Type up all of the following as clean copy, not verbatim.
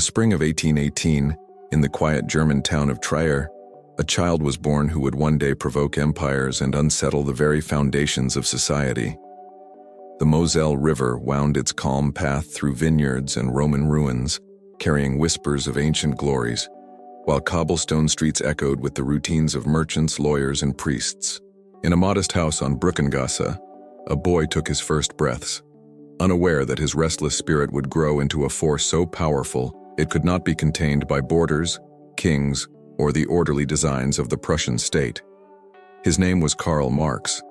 spring of 1818, in the quiet German town of Trier, a child was born who would one day provoke empires and unsettle the very foundations of society. The Moselle River wound its calm path through vineyards and Roman ruins, carrying whispers of ancient glories, while cobblestone streets echoed with the routines of merchants, lawyers, and priests. In a modest house on Brückengasse, a boy took his first breaths, unaware that his restless spirit would grow into a force so powerful it could not be contained by borders, kings, or the orderly designs of the Prussian state. His name was Karl Marx,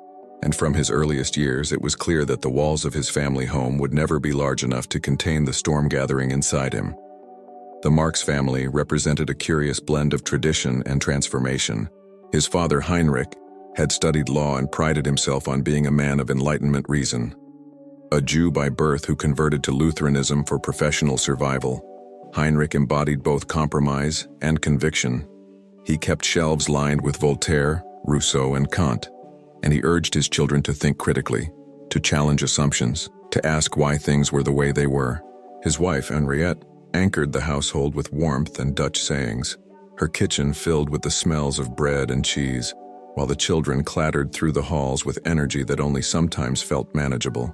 and from his earliest years it was clear that the walls of his family home would never be large enough to contain the storm gathering inside him. The Marx family represented a curious blend of tradition and transformation. His father, Heinrich, had studied law and prided himself on being a man of Enlightenment reason. A Jew by birth who converted to Lutheranism for professional survival, Heinrich embodied both compromise and conviction. He kept shelves lined with Voltaire, Rousseau, and Kant, and he urged his children to think critically, to challenge assumptions, to ask why things were the way they were. His wife, Henriette, anchored the household with warmth and Dutch sayings, her kitchen filled with the smells of bread and cheese, while the children clattered through the halls with energy that only sometimes felt manageable.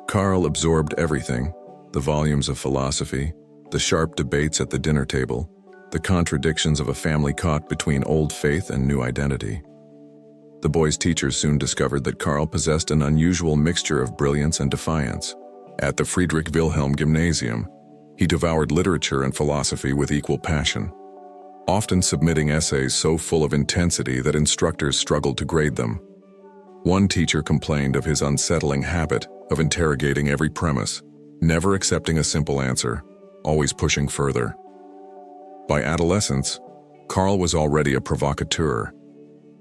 Karl absorbed everything, the volumes of philosophy, the sharp debates at the dinner table, the contradictions of a family caught between old faith and new identity. The boy's teachers soon discovered that Karl possessed an unusual mixture of brilliance and defiance. At the Friedrich Wilhelm Gymnasium, he devoured literature and philosophy with equal passion, often submitting essays so full of intensity that instructors struggled to grade them. One teacher complained of his unsettling habit of interrogating every premise, never accepting a simple answer, always pushing further. By adolescence, Karl was already a provocateur.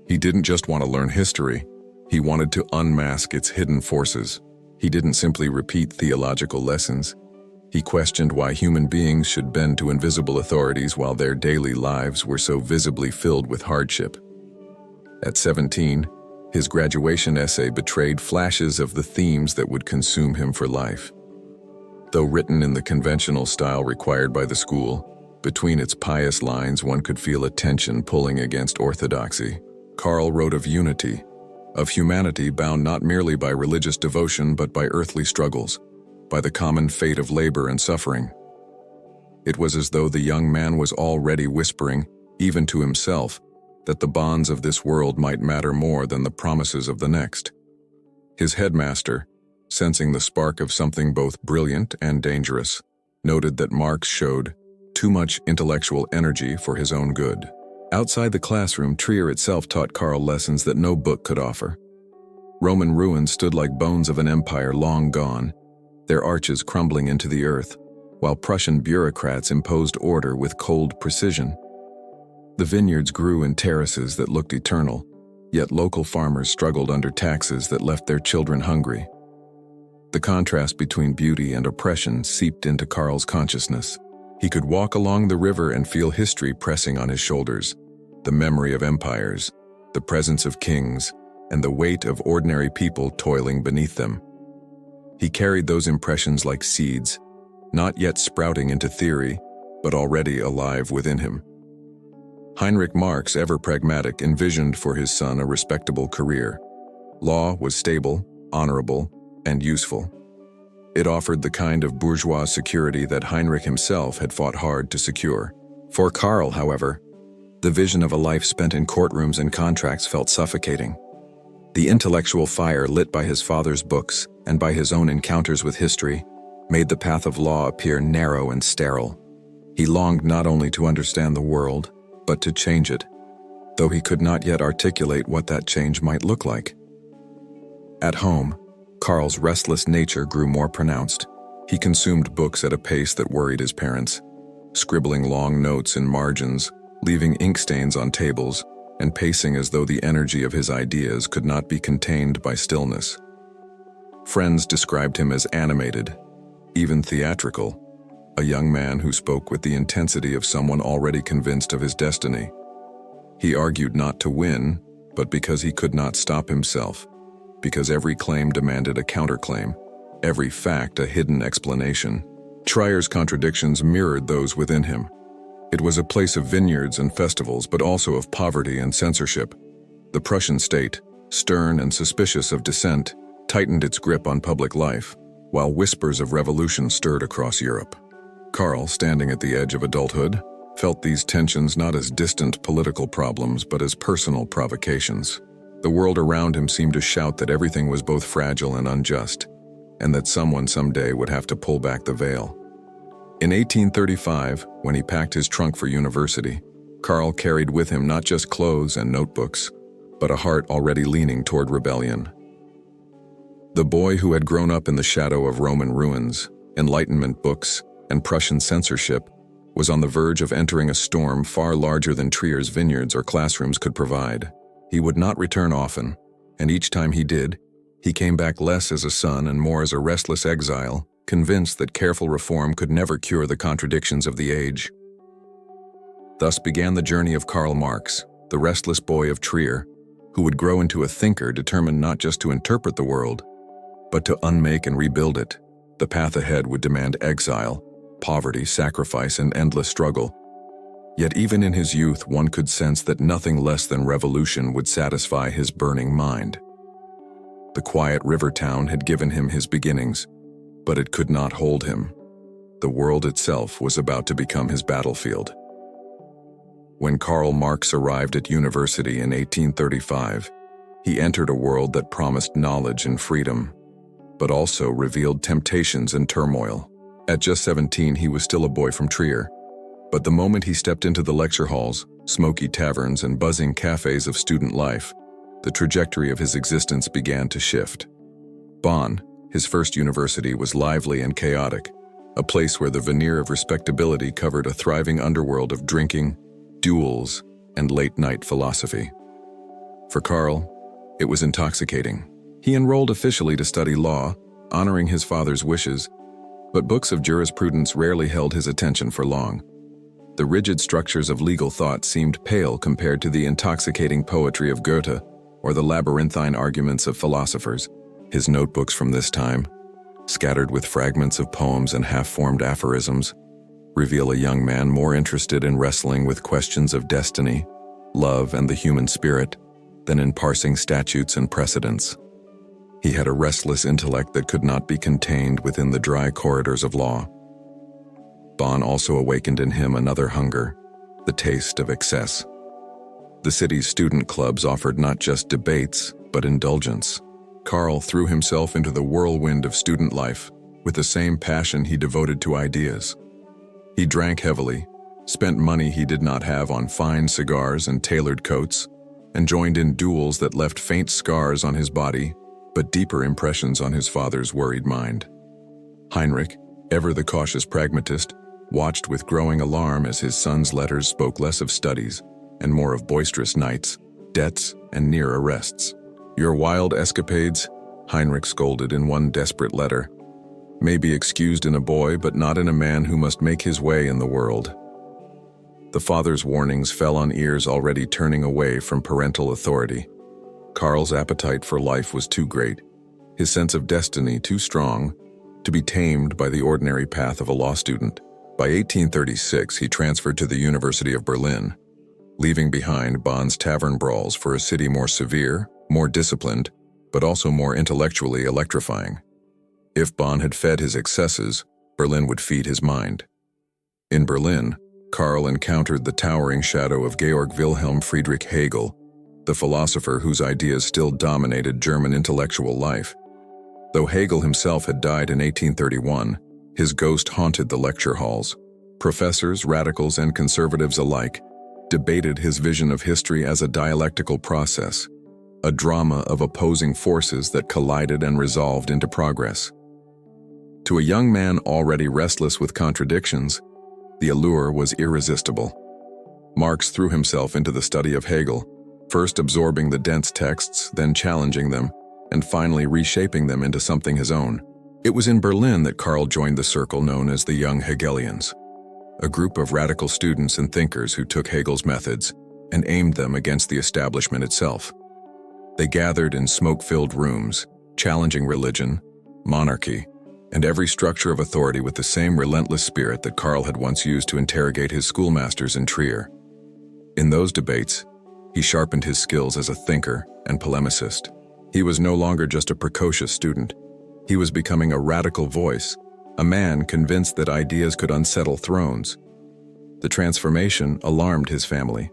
He didn't just want to learn history, he wanted to unmask its hidden forces. He didn't simply repeat theological lessons. He questioned why human beings should bend to invisible authorities while their daily lives were so visibly filled with hardship. At 17, his graduation essay betrayed flashes of the themes that would consume him for life. Though written in the conventional style required by the school, between its pious lines one could feel a tension pulling against orthodoxy. Karl wrote of unity, of humanity bound not merely by religious devotion but by earthly struggles, by the common fate of labor and suffering. It was as though the young man was already whispering, even to himself, that the bonds of this world might matter more than the promises of the next. His headmaster, sensing the spark of something both brilliant and dangerous, noted that Marx showed too much intellectual energy for his own good. Outside the classroom, Trier itself taught Karl lessons that no book could offer. Roman ruins stood like bones of an empire long gone, their arches crumbling into the earth, while Prussian bureaucrats imposed order with cold precision. The vineyards grew in terraces that looked eternal, yet local farmers struggled under taxes that left their children hungry. The contrast between beauty and oppression seeped into Karl's consciousness. He could walk along the river and feel history pressing on his shoulders, the memory of empires, the presence of kings, and the weight of ordinary people toiling beneath them. He carried those impressions like seeds, not yet sprouting into theory, but already alive within him. Heinrich Marx, ever pragmatic, envisioned for his son a respectable career. Law was stable, honorable, and useful. It offered the kind of bourgeois security that Heinrich himself had fought hard to secure. For Karl, however, the vision of a life spent in courtrooms and contracts felt suffocating. The intellectual fire lit by his father's books and by his own encounters with history made the path of law appear narrow and sterile. He longed not only to understand the world, but to change it, though he could not yet articulate what that change might look like. At home, Karl's restless nature grew more pronounced. He consumed books at a pace that worried his parents, scribbling long notes in margins, leaving ink stains on tables, and pacing as though the energy of his ideas could not be contained by stillness. Friends described him as animated, even theatrical, a young man who spoke with the intensity of someone already convinced of his destiny. He argued not to win, but because he could not stop himself, because every claim demanded a counterclaim, every fact a hidden explanation. Trier's contradictions mirrored those within him. It was a place of vineyards and festivals, but also of poverty and censorship. The Prussian state, stern and suspicious of dissent, tightened its grip on public life, while whispers of revolution stirred across Europe. Karl, standing at the edge of adulthood, felt these tensions not as distant political problems but as personal provocations. The world around him seemed to shout that everything was both fragile and unjust, and that someone someday would have to pull back the veil. In 1835, when he packed his trunk for university, Karl carried with him not just clothes and notebooks, but a heart already leaning toward rebellion. The boy who had grown up in the shadow of Roman ruins, Enlightenment books, and Prussian censorship was on the verge of entering a storm far larger than Trier's vineyards or classrooms could provide. He would not return often, and each time he did, he came back less as a son and more as a restless exile, convinced that careful reform could never cure the contradictions of the age. Thus began the journey of Karl Marx, the restless boy of Trier, who would grow into a thinker determined not just to interpret the world, but to unmake and rebuild it. The path ahead would demand exile, poverty, sacrifice, and endless struggle. Yet even in his youth, one could sense that nothing less than revolution would satisfy his burning mind. The quiet river town had given him his beginnings, but it could not hold him. The world itself was about to become his battlefield. When Karl Marx arrived at university in 1835, he entered a world that promised knowledge and freedom, but also revealed temptations and turmoil. At just 17, he was still a boy from Trier, but the moment he stepped into the lecture halls, smoky taverns, and buzzing cafes of student life, the trajectory of his existence began to shift. Bonn, his first university, was lively and chaotic, a place where the veneer of respectability covered a thriving underworld of drinking, duels, and late-night philosophy. For Karl, it was intoxicating. He enrolled officially to study law, honoring his father's wishes, but books of jurisprudence rarely held his attention for long. The rigid structures of legal thought seemed pale compared to the intoxicating poetry of Goethe or the labyrinthine arguments of philosophers. His notebooks from this time, scattered with fragments of poems and half-formed aphorisms, reveal a young man more interested in wrestling with questions of destiny, love, and the human spirit than in parsing statutes and precedents. He had a restless intellect that could not be contained within the dry corridors of law. Bonn also awakened in him another hunger, the taste of excess. The city's student clubs offered not just debates, but indulgence. Karl threw himself into the whirlwind of student life with the same passion he devoted to ideas. He drank heavily, spent money he did not have on fine cigars and tailored coats, and joined in duels that left faint scars on his body, but deeper impressions on his father's worried mind. Heinrich, ever the cautious pragmatist, watched with growing alarm as his son's letters spoke less of studies and more of boisterous nights, debts, and near arrests. "Your wild escapades," Heinrich scolded in one desperate letter, "may be excused in a boy, but not in a man who must make his way in the world." The father's warnings fell on ears already turning away from parental authority. Karl's appetite for life was too great, his sense of destiny too strong, to be tamed by the ordinary path of a law student. By 1836, he transferred to the University of Berlin, leaving behind Bonn's tavern brawls for a city more severe, more disciplined, but also more intellectually electrifying. If Bonn had fed his excesses, Berlin would feed his mind. In Berlin, Karl encountered the towering shadow of Georg Wilhelm Friedrich Hegel, the philosopher whose ideas still dominated German intellectual life. Though Hegel himself had died in 1831, his ghost haunted the lecture halls. Professors, radicals, and conservatives alike debated his vision of history as a dialectical process, a drama of opposing forces that collided and resolved into progress. To a young man already restless with contradictions, the allure was irresistible. Marx threw himself into the study of Hegel, first absorbing the dense texts, then challenging them, and finally reshaping them into something his own. It was in Berlin that Karl joined the circle known as the Young Hegelians, a group of radical students and thinkers who took Hegel's methods and aimed them against the establishment itself. They gathered in smoke-filled rooms, challenging religion, monarchy, and every structure of authority with the same relentless spirit that Karl had once used to interrogate his schoolmasters in Trier. In those debates, he sharpened his skills as a thinker and polemicist. He was no longer just a precocious student. He was becoming a radical voice, a man convinced that ideas could unsettle thrones. The transformation alarmed his family.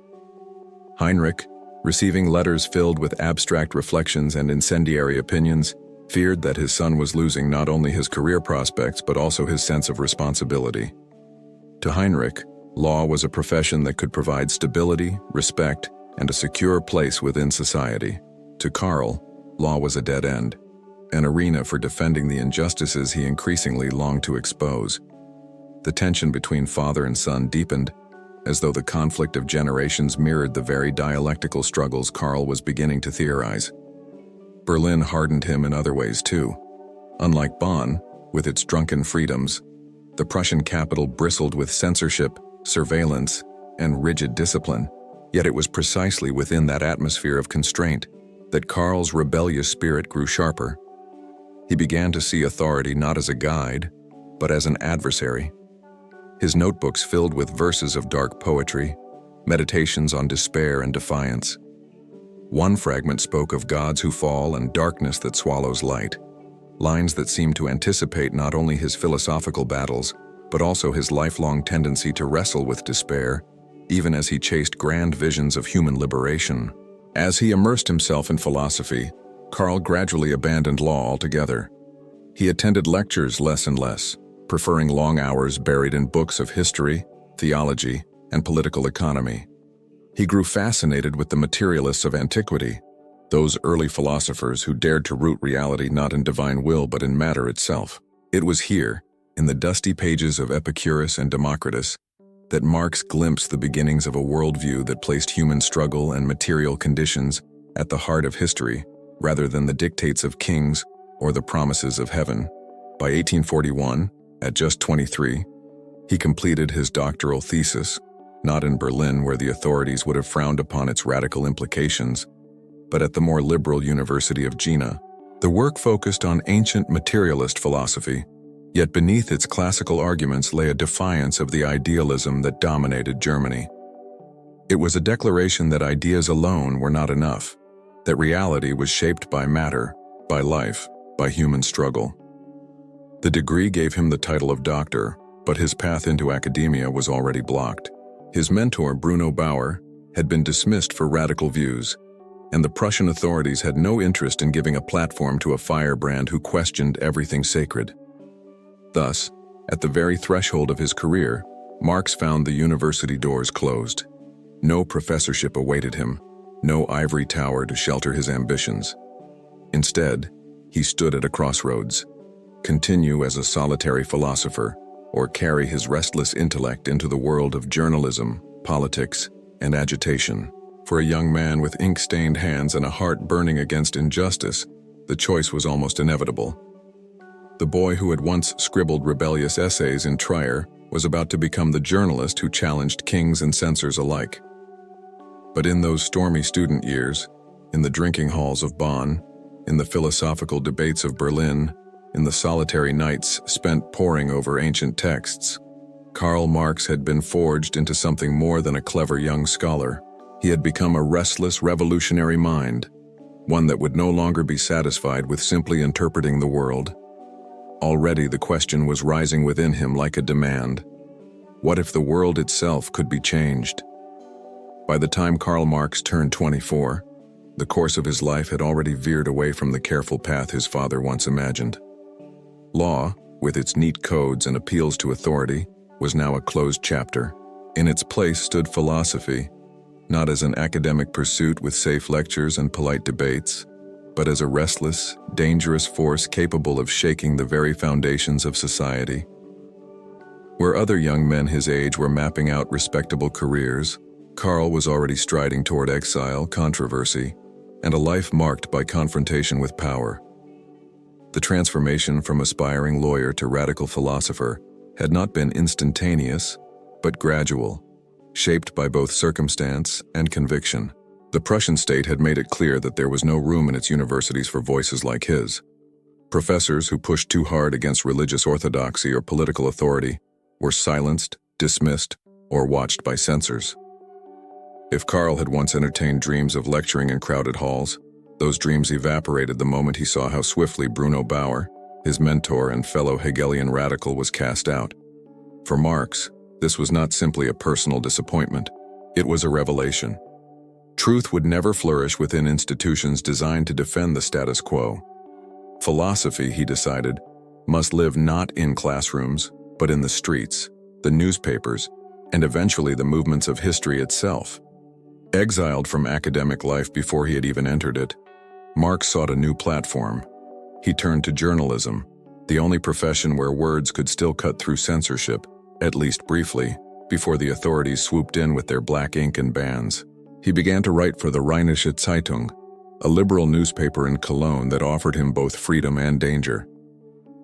Heinrich, receiving letters filled with abstract reflections and incendiary opinions, feared that his son was losing not only his career prospects but also his sense of responsibility. To Heinrich, law was a profession that could provide stability, respect, and a secure place within society. To Karl, law was a dead end, an arena for defending the injustices he increasingly longed to expose. The tension between father and son deepened, as though the conflict of generations mirrored the very dialectical struggles Karl was beginning to theorize. Berlin hardened him in other ways too. Unlike Bonn, with its drunken freedoms, the Prussian capital bristled with censorship, surveillance, and rigid discipline. Yet it was precisely within that atmosphere of constraint that Karl's rebellious spirit grew sharper. He began to see authority not as a guide, but as an adversary. His notebooks filled with verses of dark poetry, meditations on despair and defiance. One fragment spoke of gods who fall and darkness that swallows light, lines that seemed to anticipate not only his philosophical battles, but also his lifelong tendency to wrestle with despair, even as he chased grand visions of human liberation. As he immersed himself in philosophy, Karl gradually abandoned law altogether. He attended lectures less and less, preferring long hours buried in books of history, theology, and political economy. He grew fascinated with the materialists of antiquity, those early philosophers who dared to root reality not in divine will but in matter itself. It was here, in the dusty pages of Epicurus and Democritus, that Marx glimpsed the beginnings of a worldview that placed human struggle and material conditions at the heart of history, rather than the dictates of kings or the promises of heaven. By 1841, at just 23, he completed his doctoral thesis, not in Berlin where the authorities would have frowned upon its radical implications, but at the more liberal University of Jena. The work focused on ancient materialist philosophy, yet beneath its classical arguments lay a defiance of the idealism that dominated Germany. It was a declaration that ideas alone were not enough, that reality was shaped by matter, by life, by human struggle. The degree gave him the title of doctor, but his path into academia was already blocked. His mentor, Bruno Bauer, had been dismissed for radical views, and the Prussian authorities had no interest in giving a platform to a firebrand who questioned everything sacred. Thus, at the very threshold of his career, Marx found the university doors closed. No professorship awaited him, no ivory tower to shelter his ambitions. Instead, he stood at a crossroads: continue as a solitary philosopher, or carry his restless intellect into the world of journalism, politics, and agitation. For a young man with ink-stained hands and a heart burning against injustice, the choice was almost inevitable. The boy who had once scribbled rebellious essays in Trier was about to become the journalist who challenged kings and censors alike. But in those stormy student years, in the drinking halls of Bonn, in the philosophical debates of Berlin, in the solitary nights spent poring over ancient texts, Karl Marx had been forged into something more than a clever young scholar. He had become a restless, revolutionary mind, one that would no longer be satisfied with simply interpreting the world. Already the question was rising within him like a demand. What if the world itself could be changed? By the time Karl Marx turned 24, the course of his life had already veered away from the careful path his father once imagined. Law, with its neat codes and appeals to authority, was now a closed chapter. In its place stood philosophy, not as an academic pursuit with safe lectures and polite debates, but as a restless, dangerous force capable of shaking the very foundations of society. Where other young men his age were mapping out respectable careers, Karl was already striding toward exile, controversy, and a life marked by confrontation with power. The transformation from aspiring lawyer to radical philosopher had not been instantaneous, but gradual, shaped by both circumstance and conviction. The Prussian state had made it clear that there was no room in its universities for voices like his. Professors who pushed too hard against religious orthodoxy or political authority were silenced, dismissed, or watched by censors. If Karl had once entertained dreams of lecturing in crowded halls, those dreams evaporated the moment he saw how swiftly Bruno Bauer, his mentor and fellow Hegelian radical, was cast out. For Marx, this was not simply a personal disappointment. It was a revelation. Truth would never flourish within institutions designed to defend the status quo. Philosophy, he decided, must live not in classrooms, but in the streets, the newspapers, and eventually the movements of history itself. Exiled from academic life before he had even entered it, Marx sought a new platform. He turned to journalism, the only profession where words could still cut through censorship, at least briefly, before the authorities swooped in with their black ink and bans. He began to write for the Rheinische Zeitung, a liberal newspaper in Cologne that offered him both freedom and danger.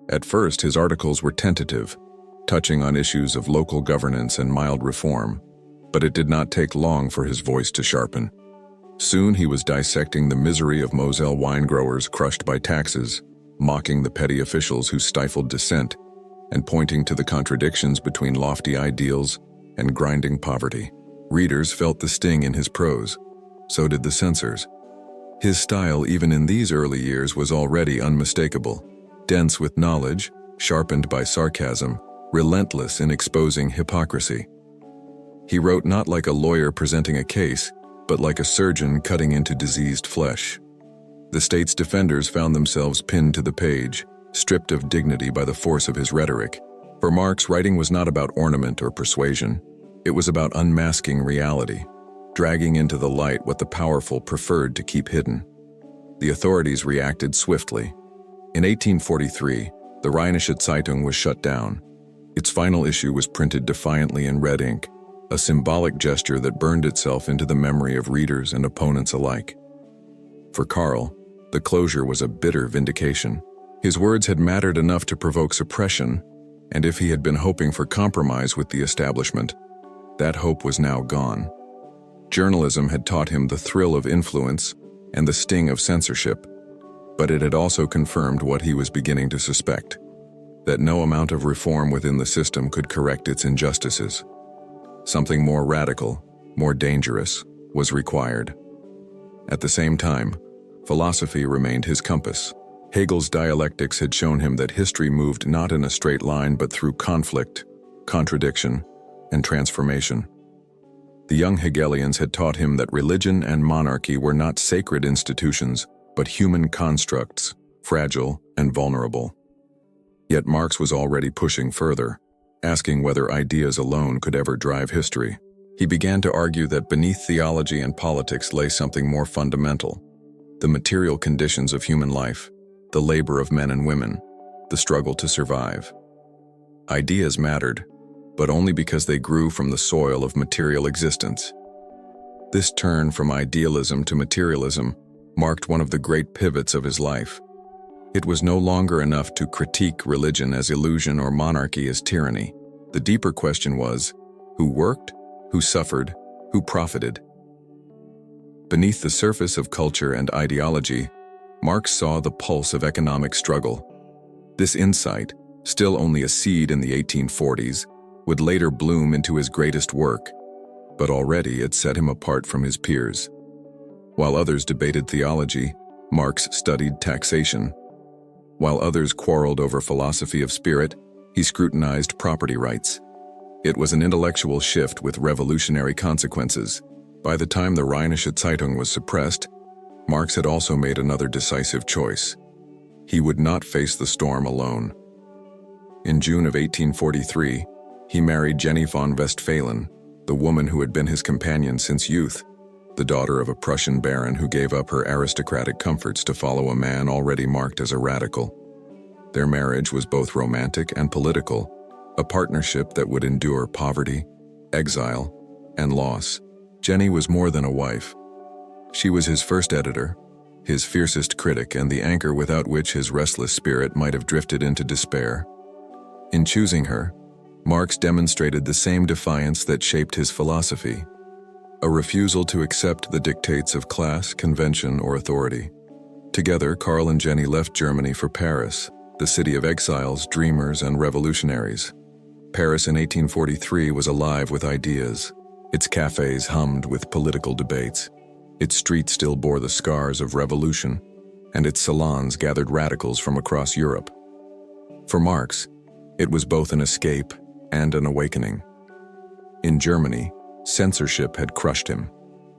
At first, his articles were tentative, touching on issues of local governance and mild reform, but it did not take long for his voice to sharpen. Soon he was dissecting the misery of Moselle wine growers crushed by taxes, mocking the petty officials who stifled dissent, and pointing to the contradictions between lofty ideals and grinding poverty. Readers felt the sting in his prose. So did the censors. His style, even in these early years, was already unmistakable, dense with knowledge, sharpened by sarcasm, relentless in exposing hypocrisy. He wrote not like a lawyer presenting a case, but like a surgeon cutting into diseased flesh. The state's defenders found themselves pinned to the page, stripped of dignity by the force of his rhetoric. For Marx, writing was not about ornament or persuasion. It was about unmasking reality, dragging into the light what the powerful preferred to keep hidden. The authorities reacted swiftly. In 1843, the Rheinische Zeitung was shut down. Its final issue was printed defiantly in red ink, a symbolic gesture that burned itself into the memory of readers and opponents alike. For Karl, the closure was a bitter vindication. His words had mattered enough to provoke suppression, and if he had been hoping for compromise with the establishment, that hope was now gone. Journalism had taught him the thrill of influence and the sting of censorship, but it had also confirmed what he was beginning to suspect, that no amount of reform within the system could correct its injustices. Something more radical, more dangerous, was required. At the same time, philosophy remained his compass. Hegel's dialectics had shown him that history moved not in a straight line but through conflict, contradiction, and transformation. The young Hegelians had taught him that religion and monarchy were not sacred institutions, but human constructs, fragile and vulnerable. Yet Marx was already pushing further, asking whether ideas alone could ever drive history. He began to argue that beneath theology and politics lay something more fundamental: the material conditions of human life, the labor of men and women, the struggle to survive. Ideas mattered, but only because they grew from the soil of material existence. This turn from idealism to materialism marked one of the great pivots of his life. It was no longer enough to critique religion as illusion or monarchy as tyranny. The deeper question was, who worked, who suffered, who profited? Beneath the surface of culture and ideology, Marx saw the pulse of economic struggle. This insight, still only a seed in the 1840s, would later bloom into his greatest work, but already it set him apart from his peers. While others debated theology, Marx studied taxation. While others quarreled over philosophy of spirit, he scrutinized property rights. It was an intellectual shift with revolutionary consequences. By the time the Rheinische Zeitung was suppressed, Marx had also made another decisive choice. He would not face the storm alone. In June of 1843, he married Jenny von Westphalen, the woman who had been his companion since youth, the daughter of a Prussian baron who gave up her aristocratic comforts to follow a man already marked as a radical. Their marriage was both romantic and political, a partnership that would endure poverty, exile, and loss. Jenny was more than a wife. She was his first editor, his fiercest critic, and the anchor without which his restless spirit might have drifted into despair. In choosing her, Marx demonstrated the same defiance that shaped his philosophy, a refusal to accept the dictates of class, convention, or authority. Together, Karl and Jenny left Germany for Paris, the city of exiles, dreamers, and revolutionaries. Paris in 1843 was alive with ideas. Its cafes hummed with political debates. Its streets still bore the scars of revolution, and its salons gathered radicals from across Europe. For Marx, it was both an escape and an awakening. In Germany, censorship had crushed him.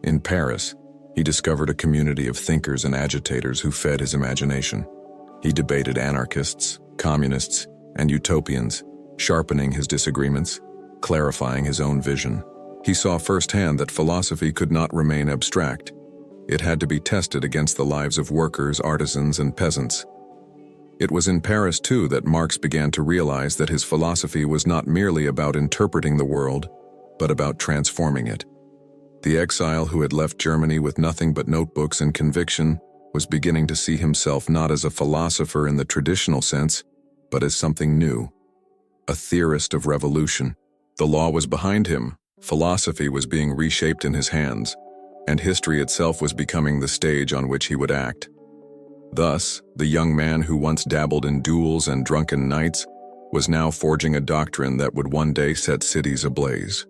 In Paris, he discovered a community of thinkers and agitators who fed his imagination. He debated anarchists, communists, and utopians, sharpening his disagreements, clarifying his own vision. He saw firsthand that philosophy could not remain abstract. It had to be tested against the lives of workers, artisans, and peasants. It was in Paris, too, that Marx began to realize that his philosophy was not merely about interpreting the world, but about transforming it. The exile who had left Germany with nothing but notebooks and conviction was beginning to see himself not as a philosopher in the traditional sense, but as something new. A theorist of revolution. The law was behind him, philosophy was being reshaped in his hands, and history itself was becoming the stage on which he would act. Thus, the young man who once dabbled in duels and drunken nights was now forging a doctrine that would one day set cities ablaze.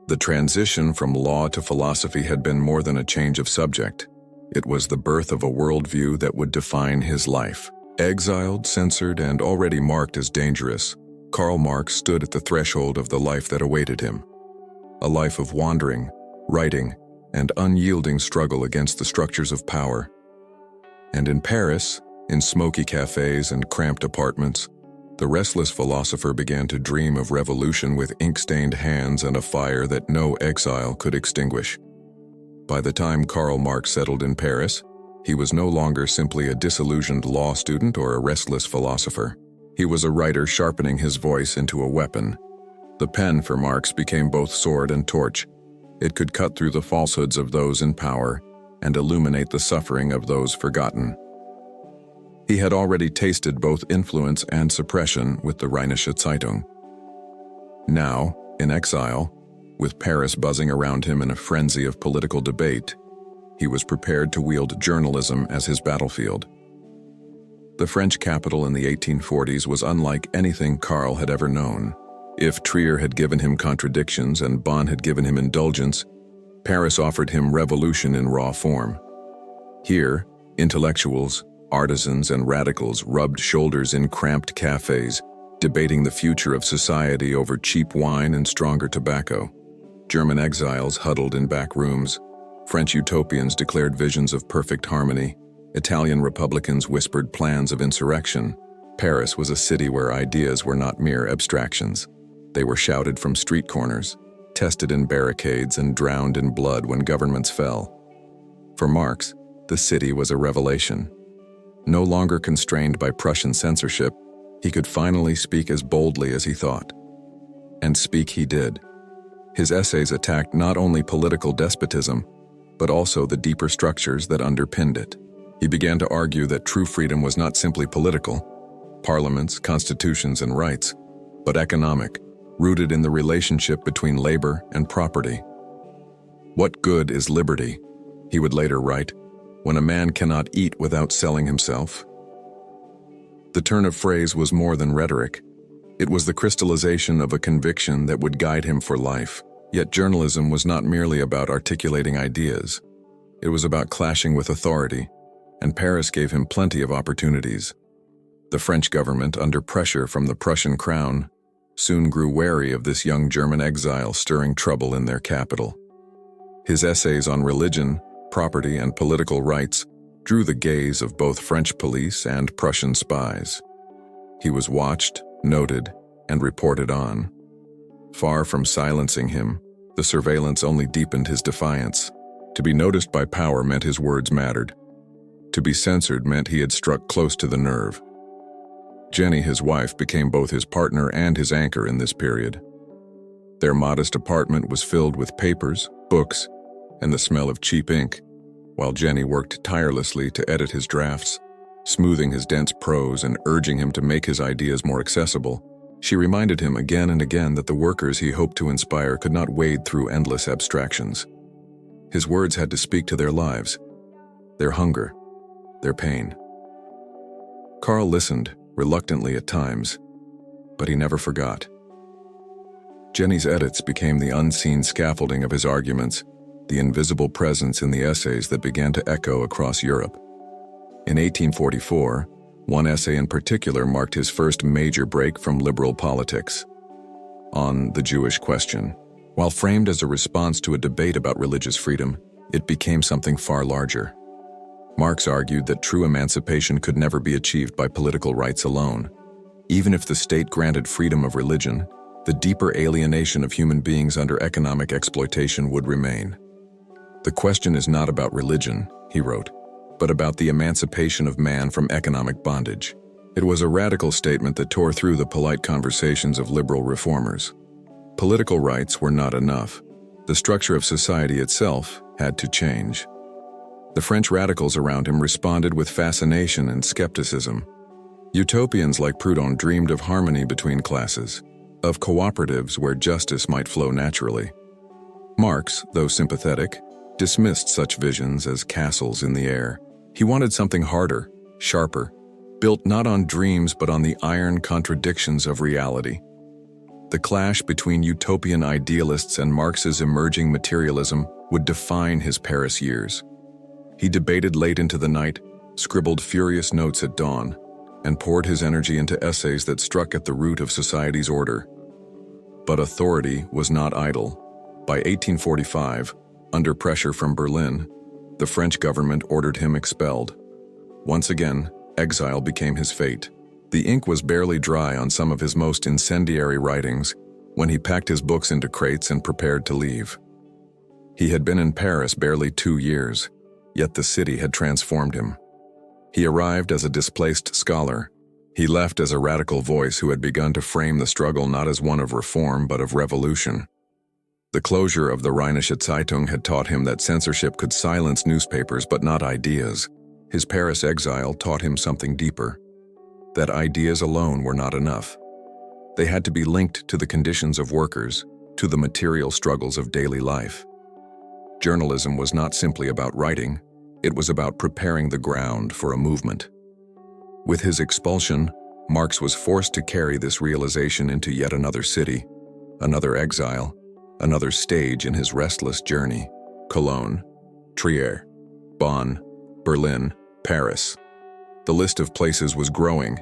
The transition from law to philosophy had been more than a change of subject. It was the birth of a worldview that would define his life. Exiled, censored, and already marked as dangerous, Karl Marx stood at the threshold of the life that awaited him. A life of wandering, writing, and unyielding struggle against the structures of power. And in Paris, in smoky cafes and cramped apartments, the restless philosopher began to dream of revolution with ink-stained hands and a fire that no exile could extinguish. By the time Karl Marx settled in Paris, he was no longer simply a disillusioned law student or a restless philosopher. He was a writer sharpening his voice into a weapon. The pen for Marx became both sword and torch. It could cut through the falsehoods of those in power and illuminate the suffering of those forgotten. He had already tasted both influence and suppression with the Rheinische Zeitung. Now, in exile, with Paris buzzing around him in a frenzy of political debate, he was prepared to wield journalism as his battlefield. The French capital in the 1840s was unlike anything Karl had ever known. If Trier had given him contradictions and Bonn had given him indulgence, Paris offered him revolution in raw form. Here, intellectuals, artisans, and radicals rubbed shoulders in cramped cafes, debating the future of society over cheap wine and stronger tobacco. German exiles huddled in back rooms. French utopians declared visions of perfect harmony. Italian republicans whispered plans of insurrection. Paris was a city where ideas were not mere abstractions. They were shouted from street corners, tested in barricades, and drowned in blood when governments fell. For Marx, the city was a revelation. No longer constrained by Prussian censorship, he could finally speak as boldly as he thought. And speak he did. His essays attacked not only political despotism, but also the deeper structures that underpinned it. He began to argue that true freedom was not simply political, parliaments, constitutions, and rights, but economic, rooted in the relationship between labor and property. "What good is liberty," he would later write, "when a man cannot eat without selling himself?" The turn of phrase was more than rhetoric. It was the crystallization of a conviction that would guide him for life. Yet journalism was not merely about articulating ideas. It was about clashing with authority, and Paris gave him plenty of opportunities. The French government, under pressure from the Prussian crown, soon grew wary of this young German exile stirring trouble in their capital. His essays on religion, property, and political rights drew the gaze of both French police and Prussian spies. He was watched, noted, and reported on. Far from silencing him, the surveillance only deepened his defiance. To be noticed by power meant his words mattered. To be censored meant he had struck close to the nerve. Jenny, his wife, became both his partner and his anchor in this period. Their modest apartment was filled with papers, books, and the smell of cheap ink, while Jenny worked tirelessly to edit his drafts, smoothing his dense prose and urging him to make his ideas more accessible. She reminded him again and again that the workers he hoped to inspire could not wade through endless abstractions. His words had to speak to their lives, their hunger, their pain. Karl listened, reluctantly at times, but he never forgot. Jenny's edits became the unseen scaffolding of his arguments, the invisible presence in the essays that began to echo across Europe. In 1844, one essay in particular marked his first major break from liberal politics. On the Jewish question. While framed as a response to a debate about religious freedom, it became something far larger. Marx argued that true emancipation could never be achieved by political rights alone. Even if the state granted freedom of religion, the deeper alienation of human beings under economic exploitation would remain. The question is not about religion, he wrote, but about the emancipation of man from economic bondage. It was a radical statement that tore through the polite conversations of liberal reformers. Political rights were not enough. The structure of society itself had to change. The French radicals around him responded with fascination and skepticism. Utopians like Proudhon dreamed of harmony between classes, of cooperatives where justice might flow naturally. Marx, though sympathetic, dismissed such visions as castles in the air. He wanted something harder, sharper, built not on dreams but on the iron contradictions of reality. The clash between utopian idealists and Marx's emerging materialism would define his Paris years. He debated late into the night, scribbled furious notes at dawn, and poured his energy into essays that struck at the root of society's order. But authority was not idle. By 1845, under pressure from Berlin, the French government ordered him expelled. Once again, exile became his fate. The ink was barely dry on some of his most incendiary writings when he packed his books into crates and prepared to leave. He had been in Paris barely 2 years, yet the city had transformed him. He arrived as a displaced scholar. He left as a radical voice who had begun to frame the struggle not as one of reform but of revolution. The closure of the Rheinische Zeitung had taught him that censorship could silence newspapers but not ideas. His Paris exile taught him something deeper, that ideas alone were not enough. They had to be linked to the conditions of workers, to the material struggles of daily life. Journalism was not simply about writing, it was about preparing the ground for a movement. With his expulsion, Marx was forced to carry this realization into yet another city, another exile, another stage in his restless journey. Cologne, Trier, Bonn, Berlin, Paris. The list of places was growing,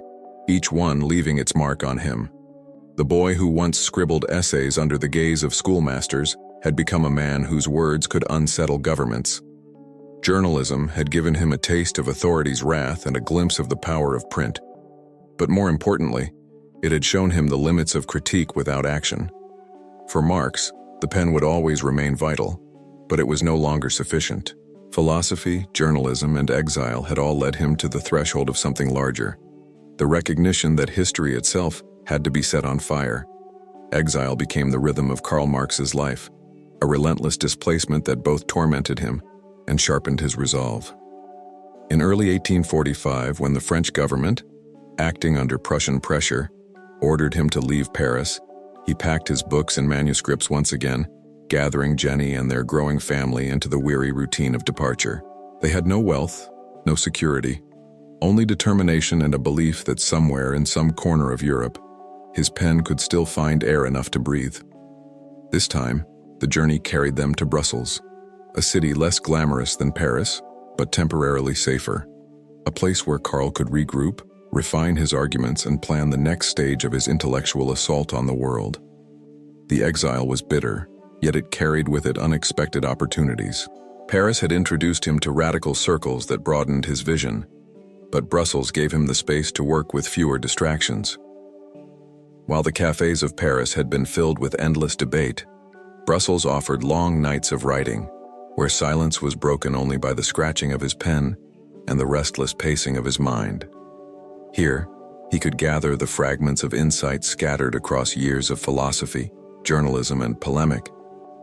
each one leaving its mark on him. The boy who once scribbled essays under the gaze of schoolmasters had become a man whose words could unsettle governments. Journalism had given him a taste of authority's wrath and a glimpse of the power of print. But more importantly, it had shown him the limits of critique without action. For Marx, the pen would always remain vital, but it was no longer sufficient. Philosophy, journalism, and exile had all led him to the threshold of something larger, the recognition that history itself had to be set on fire. Exile became the rhythm of Karl Marx's life, a relentless displacement that both tormented him and sharpened his resolve. In early 1845, when the French government, acting under Prussian pressure, ordered him to leave Paris, he packed his books and manuscripts once again, gathering Jenny and their growing family into the weary routine of departure. They had no wealth, no security, only determination and a belief that somewhere in some corner of Europe, his pen could still find air enough to breathe. This time, the journey carried them to Brussels, a city less glamorous than Paris, but temporarily safer, a place where Karl could regroup, refine his arguments, and plan the next stage of his intellectual assault on the world. The exile was bitter, yet it carried with it unexpected opportunities. Paris had introduced him to radical circles that broadened his vision, but Brussels gave him the space to work with fewer distractions. While the cafes of Paris had been filled with endless debate, Brussels offered long nights of writing, where silence was broken only by the scratching of his pen and the restless pacing of his mind. Here, he could gather the fragments of insight scattered across years of philosophy, journalism, and polemic,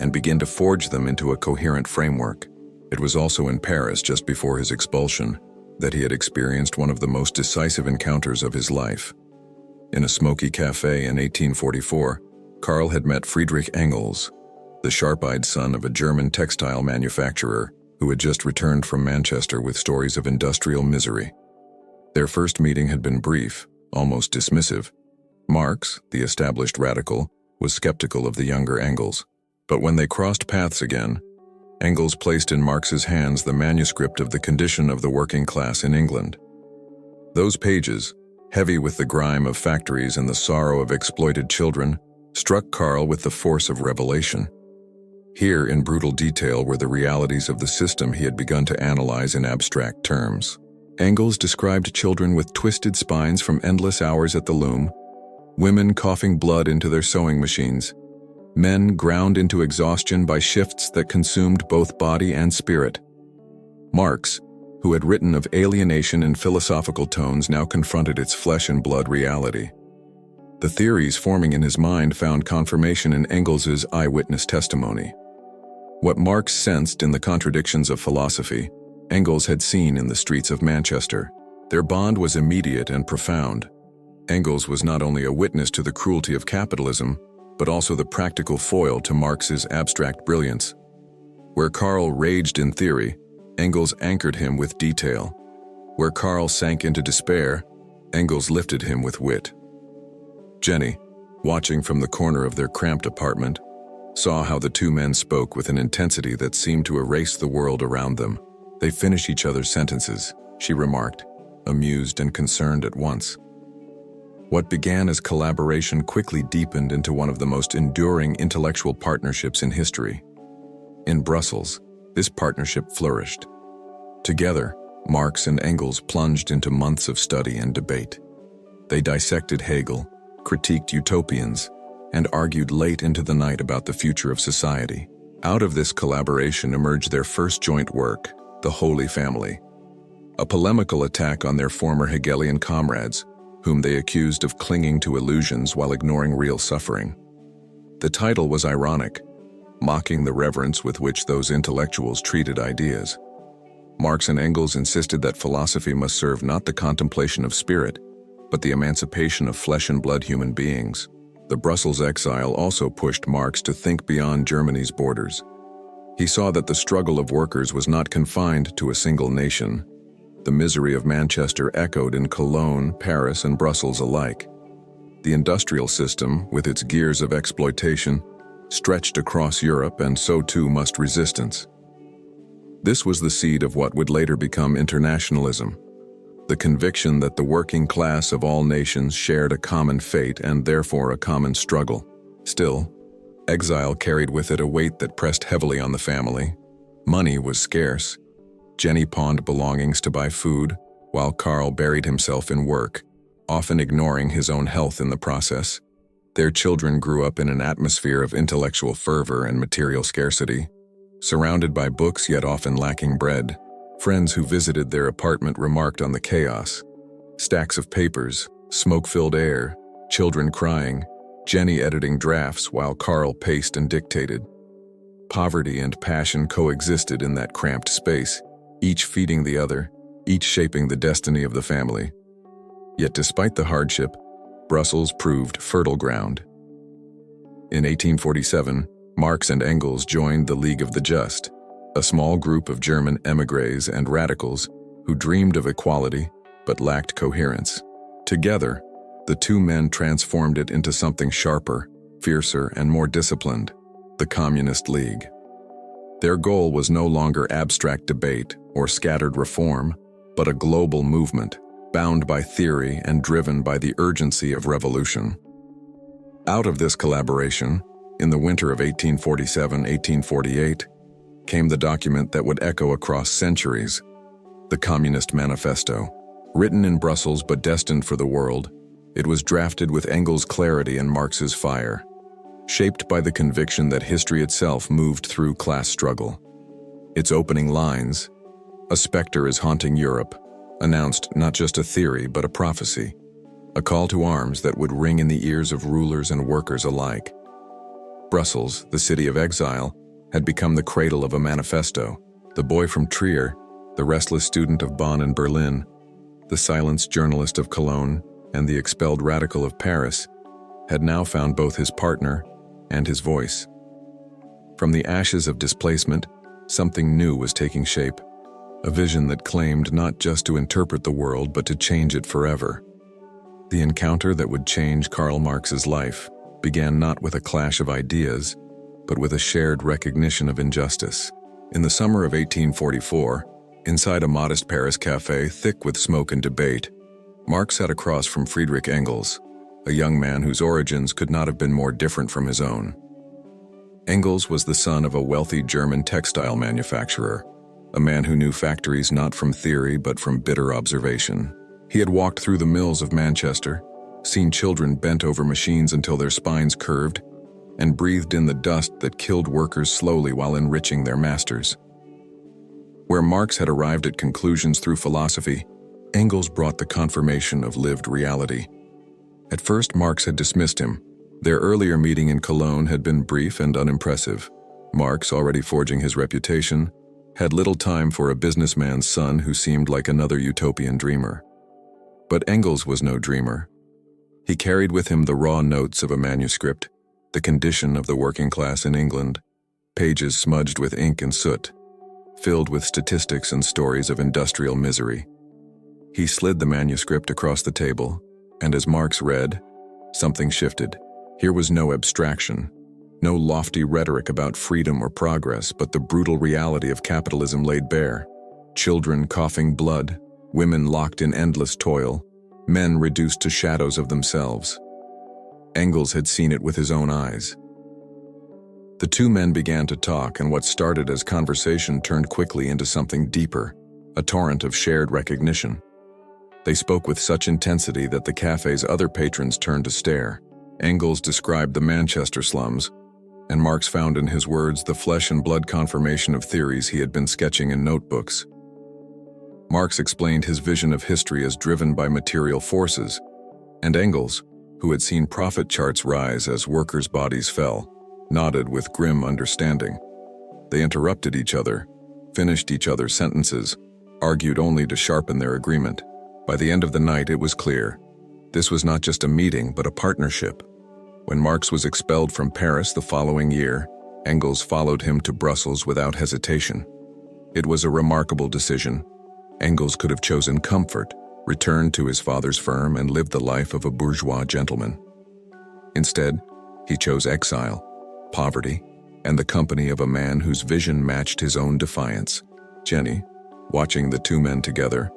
and begin to forge them into a coherent framework. It was also in Paris, just before his expulsion, that he had experienced one of the most decisive encounters of his life. In a smoky cafe in 1844, Karl had met Friedrich Engels, the sharp-eyed son of a German textile manufacturer who had just returned from Manchester with stories of industrial misery. Their first meeting had been brief, almost dismissive. Marx, the established radical, was skeptical of the younger Engels. But when they crossed paths again, Engels placed in Marx's hands the manuscript of the condition of the working class in England. Those pages, heavy with the grime of factories and the sorrow of exploited children, struck Karl with the force of revelation. Here, in brutal detail, were the realities of the system he had begun to analyze in abstract terms. Engels described children with twisted spines from endless hours at the loom, women coughing blood into their sewing machines, men ground into exhaustion by shifts that consumed both body and spirit. Marx, who had written of alienation in philosophical tones, now confronted its flesh and blood reality. The theories forming in his mind found confirmation in Engels's eyewitness testimony. What Marx sensed in the contradictions of philosophy, Engels had seen in the streets of Manchester. Their bond was immediate and profound. Engels was not only a witness to the cruelty of capitalism, but also the practical foil to Marx's abstract brilliance. Where Karl raged in theory, Engels anchored him with detail. Where Karl sank into despair, Engels lifted him with wit. Jenny, watching from the corner of their cramped apartment, saw how the two men spoke with an intensity that seemed to erase the world around them. "They finish each other's sentences," she remarked, amused and concerned at once. What began as collaboration quickly deepened into one of the most enduring intellectual partnerships in history. In Brussels, this partnership flourished. Together, Marx and Engels plunged into months of study and debate. They dissected Hegel, critiqued utopians, and argued late into the night about the future of society. Out of this collaboration emerged their first joint work, The Holy Family, a polemical attack on their former Hegelian comrades, whom they accused of clinging to illusions while ignoring real suffering. The title was ironic, mocking the reverence with which those intellectuals treated ideas. Marx and Engels insisted that philosophy must serve not the contemplation of spirit, but the emancipation of flesh and blood human beings. The Brussels exile also pushed Marx to think beyond Germany's borders. He saw that the struggle of workers was not confined to a single nation. The misery of Manchester echoed in Cologne, Paris, and Brussels alike. The industrial system, with its gears of exploitation, stretched across Europe, and so too must resistance. This was the seed of what would later become internationalism, the conviction that the working class of all nations shared a common fate and therefore a common struggle. Still, exile carried with it a weight that pressed heavily on the family. Money was scarce. Jenny pawned belongings to buy food, while Karl buried himself in work, often ignoring his own health in the process. Their children grew up in an atmosphere of intellectual fervor and material scarcity, surrounded by books yet often lacking bread. Friends who visited their apartment remarked on the chaos. Stacks of papers, smoke-filled air, children crying, Jenny editing drafts while Karl paced and dictated. Poverty and passion coexisted in that cramped space, each feeding the other, each shaping the destiny of the family. Yet despite the hardship, Brussels proved fertile ground. In 1847, Marx and Engels joined the League of the Just, a small group of German émigrés and radicals who dreamed of equality but lacked coherence. Together, the two men transformed it into something sharper, fiercer, and more disciplined, the Communist League. Their goal was no longer abstract debate or scattered reform, but a global movement, bound by theory and driven by the urgency of revolution. Out of this collaboration, in the winter of 1847-1848, came the document that would echo across centuries, the Communist Manifesto. Written in Brussels but destined for the world, it was drafted with Engels' clarity and Marx's fire, shaped by the conviction that history itself moved through class struggle. Its opening lines, "A specter is haunting Europe," announced not just a theory but a prophecy, a call to arms that would ring in the ears of rulers and workers alike. Brussels, the city of exile, had become the cradle of a manifesto. The boy from Trier, the restless student of Bonn and Berlin, the silenced journalist of Cologne, and the expelled radical of Paris, had now found both his partner and his voice. From the ashes of displacement, Something new was taking shape, a vision that claimed not just to interpret the world but to change it forever. The encounter that would change Karl Marx's life began not with a clash of ideas, but with a shared recognition of injustice. In the summer of 1844, inside a modest Paris café thick with smoke and debate, Marx sat across from Friedrich Engels, a young man whose origins could not have been more different from his own. Engels was the son of a wealthy German textile manufacturer, a man who knew factories not from theory but from bitter observation. He had walked through the mills of Manchester, seen children bent over machines until their spines curved, and breathed in the dust that killed workers slowly while enriching their masters. Where Marx had arrived at conclusions through philosophy, Engels brought the confirmation of lived reality. At first, Marx had dismissed him. Their earlier meeting in Cologne had been brief and unimpressive. Marx, already forging his reputation, had little time for a businessman's son who seemed like another utopian dreamer. But Engels was no dreamer. He carried with him the raw notes of a manuscript, the condition of the working class in England, pages smudged with ink and soot, filled with statistics and stories of industrial misery. He slid the manuscript across the table, and as Marx read, something shifted. Here was no abstraction, no lofty rhetoric about freedom or progress, but the brutal reality of capitalism laid bare. Children coughing blood, women locked in endless toil, men reduced to shadows of themselves. Engels had seen it with his own eyes. The two men began to talk, and what started as conversation turned quickly into something deeper, a torrent of shared recognition. They spoke with such intensity that the cafe's other patrons turned to stare. Engels described the Manchester slums, and Marx found in his words the flesh and blood confirmation of theories he had been sketching in notebooks. Marx explained his vision of history as driven by material forces, and Engels, who had seen profit charts rise as workers' bodies fell, nodded with grim understanding. They interrupted each other, finished each other's sentences, argued only to sharpen their agreement. By the end of the night, it was clear. This was not just a meeting, but a partnership. When Marx was expelled from Paris the following year, Engels followed him to Brussels without hesitation. It was a remarkable decision. Engels could have chosen comfort, returned to his father's firm, and lived the life of a bourgeois gentleman. Instead, he chose exile, poverty, and the company of a man whose vision matched his own defiance. Jenny, watching the two men together,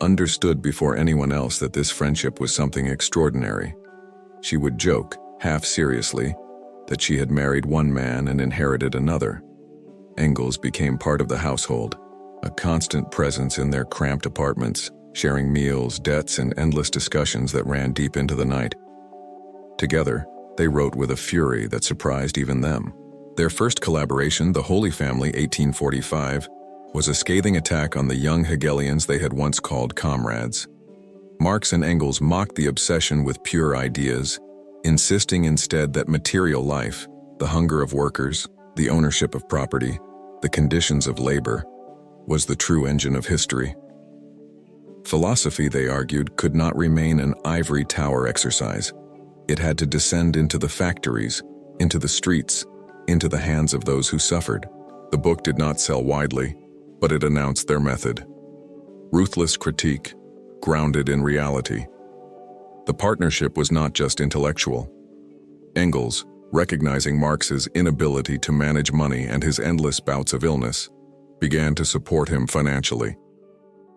understood before anyone else that this friendship was something extraordinary. She would joke, half seriously, that she had married one man and inherited another. Engels became part of the household, a constant presence in their cramped apartments, sharing meals, debts, and endless discussions that ran deep into the night. Together, they wrote with a fury that surprised even them. Their first collaboration, The Holy Family, 1845, was a scathing attack on the young Hegelians they had once called comrades. Marx and Engels mocked the obsession with pure ideas, insisting instead that material life, the hunger of workers, the ownership of property, the conditions of labor, was the true engine of history. Philosophy, they argued, could not remain an ivory tower exercise. It had to descend into the factories, into the streets, into the hands of those who suffered. The book did not sell widely, but it announced their method. Ruthless critique, grounded in reality. The partnership was not just intellectual. Engels, recognizing Marx's inability to manage money and his endless bouts of illness, began to support him financially.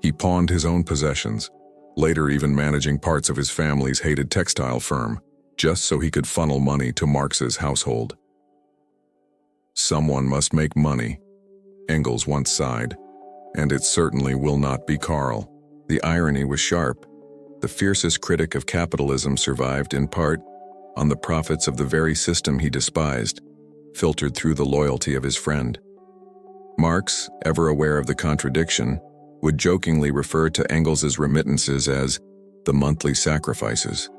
He pawned his own possessions, later even managing parts of his family's hated textile firm, just so he could funnel money to Marx's household. Someone must make money, Engels once sighed, and it certainly will not be Karl. The irony was sharp. The fiercest critic of capitalism survived in part on the profits of the very system he despised, filtered through the loyalty of his friend. Marx, ever aware of the contradiction, would jokingly refer to Engels's remittances as the monthly sacrifices.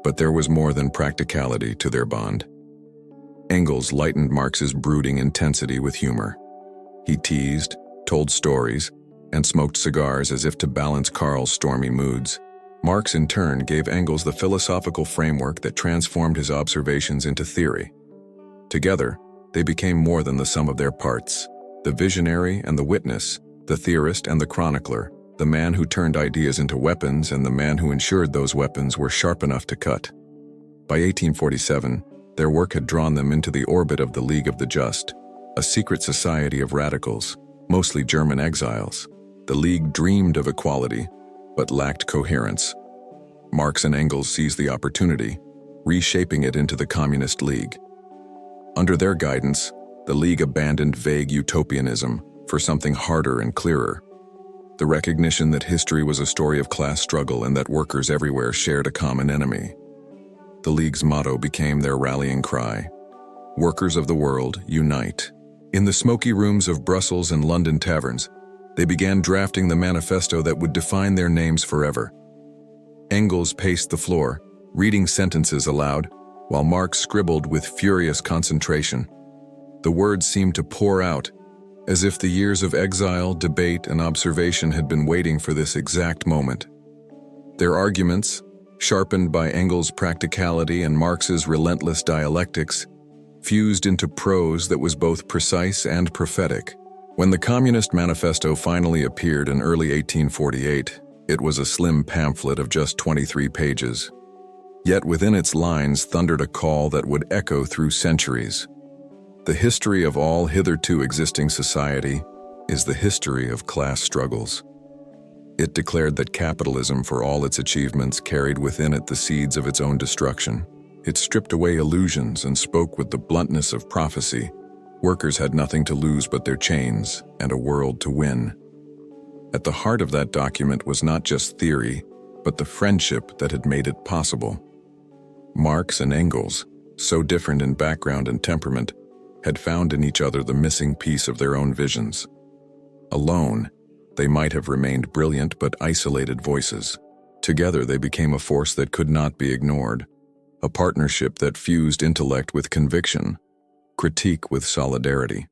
But there was more than practicality to their bond. Engels lightened Marx's brooding intensity with humor. He teased, told stories, and smoked cigars as if to balance Karl's stormy moods. Marx, in turn, gave Engels the philosophical framework that transformed his observations into theory. Together, they became more than the sum of their parts. The visionary and the witness, the theorist and the chronicler, the man who turned ideas into weapons and the man who ensured those weapons were sharp enough to cut. By 1847, their work had drawn them into the orbit of the League of the Just, a secret society of radicals, mostly German exiles. The League dreamed of equality, but lacked coherence. Marx and Engels seized the opportunity, reshaping it into the Communist League. Under their guidance, the League abandoned vague utopianism for something harder and clearer: the recognition that history was a story of class struggle and that workers everywhere shared a common enemy. The League's motto became their rallying cry: "Workers of the world, unite." In the smoky rooms of Brussels and London taverns, they began drafting the manifesto that would define their names forever. Engels paced the floor, reading sentences aloud, while Marx scribbled with furious concentration. The words seemed to pour out, as if the years of exile, debate, and observation had been waiting for this exact moment. Their arguments, sharpened by Engels' practicality and Marx's relentless dialectics, fused into prose that was both precise and prophetic. When the Communist Manifesto finally appeared in early 1848, it was a slim pamphlet of just 23 pages. Yet within its lines thundered a call that would echo through centuries. The history of all hitherto existing society is the history of class struggles. It declared that capitalism, for all its achievements, carried within it the seeds of its own destruction. It stripped away illusions and spoke with the bluntness of prophecy. Workers had nothing to lose but their chains and a world to win. At the heart of that document was not just theory, but the friendship that had made it possible. Marx and Engels, so different in background and temperament, had found in each other the missing piece of their own visions. Alone, they might have remained brilliant but isolated voices. Together they became a force that could not be ignored, a partnership that fused intellect with conviction, critique with solidarity.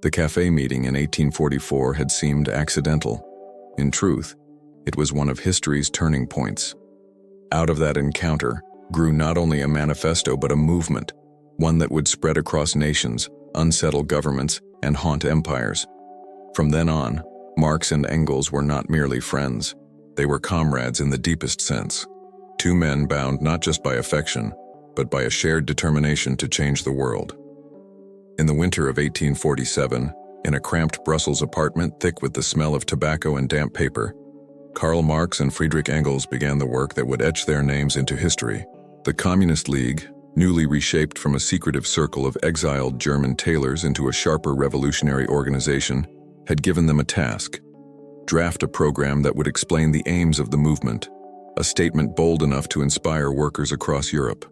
The cafe meeting in 1844 had seemed accidental. In truth, it was one of history's turning points. Out of that encounter grew not only a manifesto but a movement, one that would spread across nations, unsettle governments, and haunt empires. From then on, Marx and Engels were not merely friends. They were comrades in the deepest sense. Two men bound not just by affection, but by a shared determination to change the world. In the winter of 1847, in a cramped Brussels apartment thick with the smell of tobacco and damp paper, Karl Marx and Friedrich Engels began the work that would etch their names into history. The Communist League, newly reshaped from a secretive circle of exiled German tailors into a sharper revolutionary organization, had given them a task: draft a program that would explain the aims of the movement, a statement bold enough to inspire workers across Europe.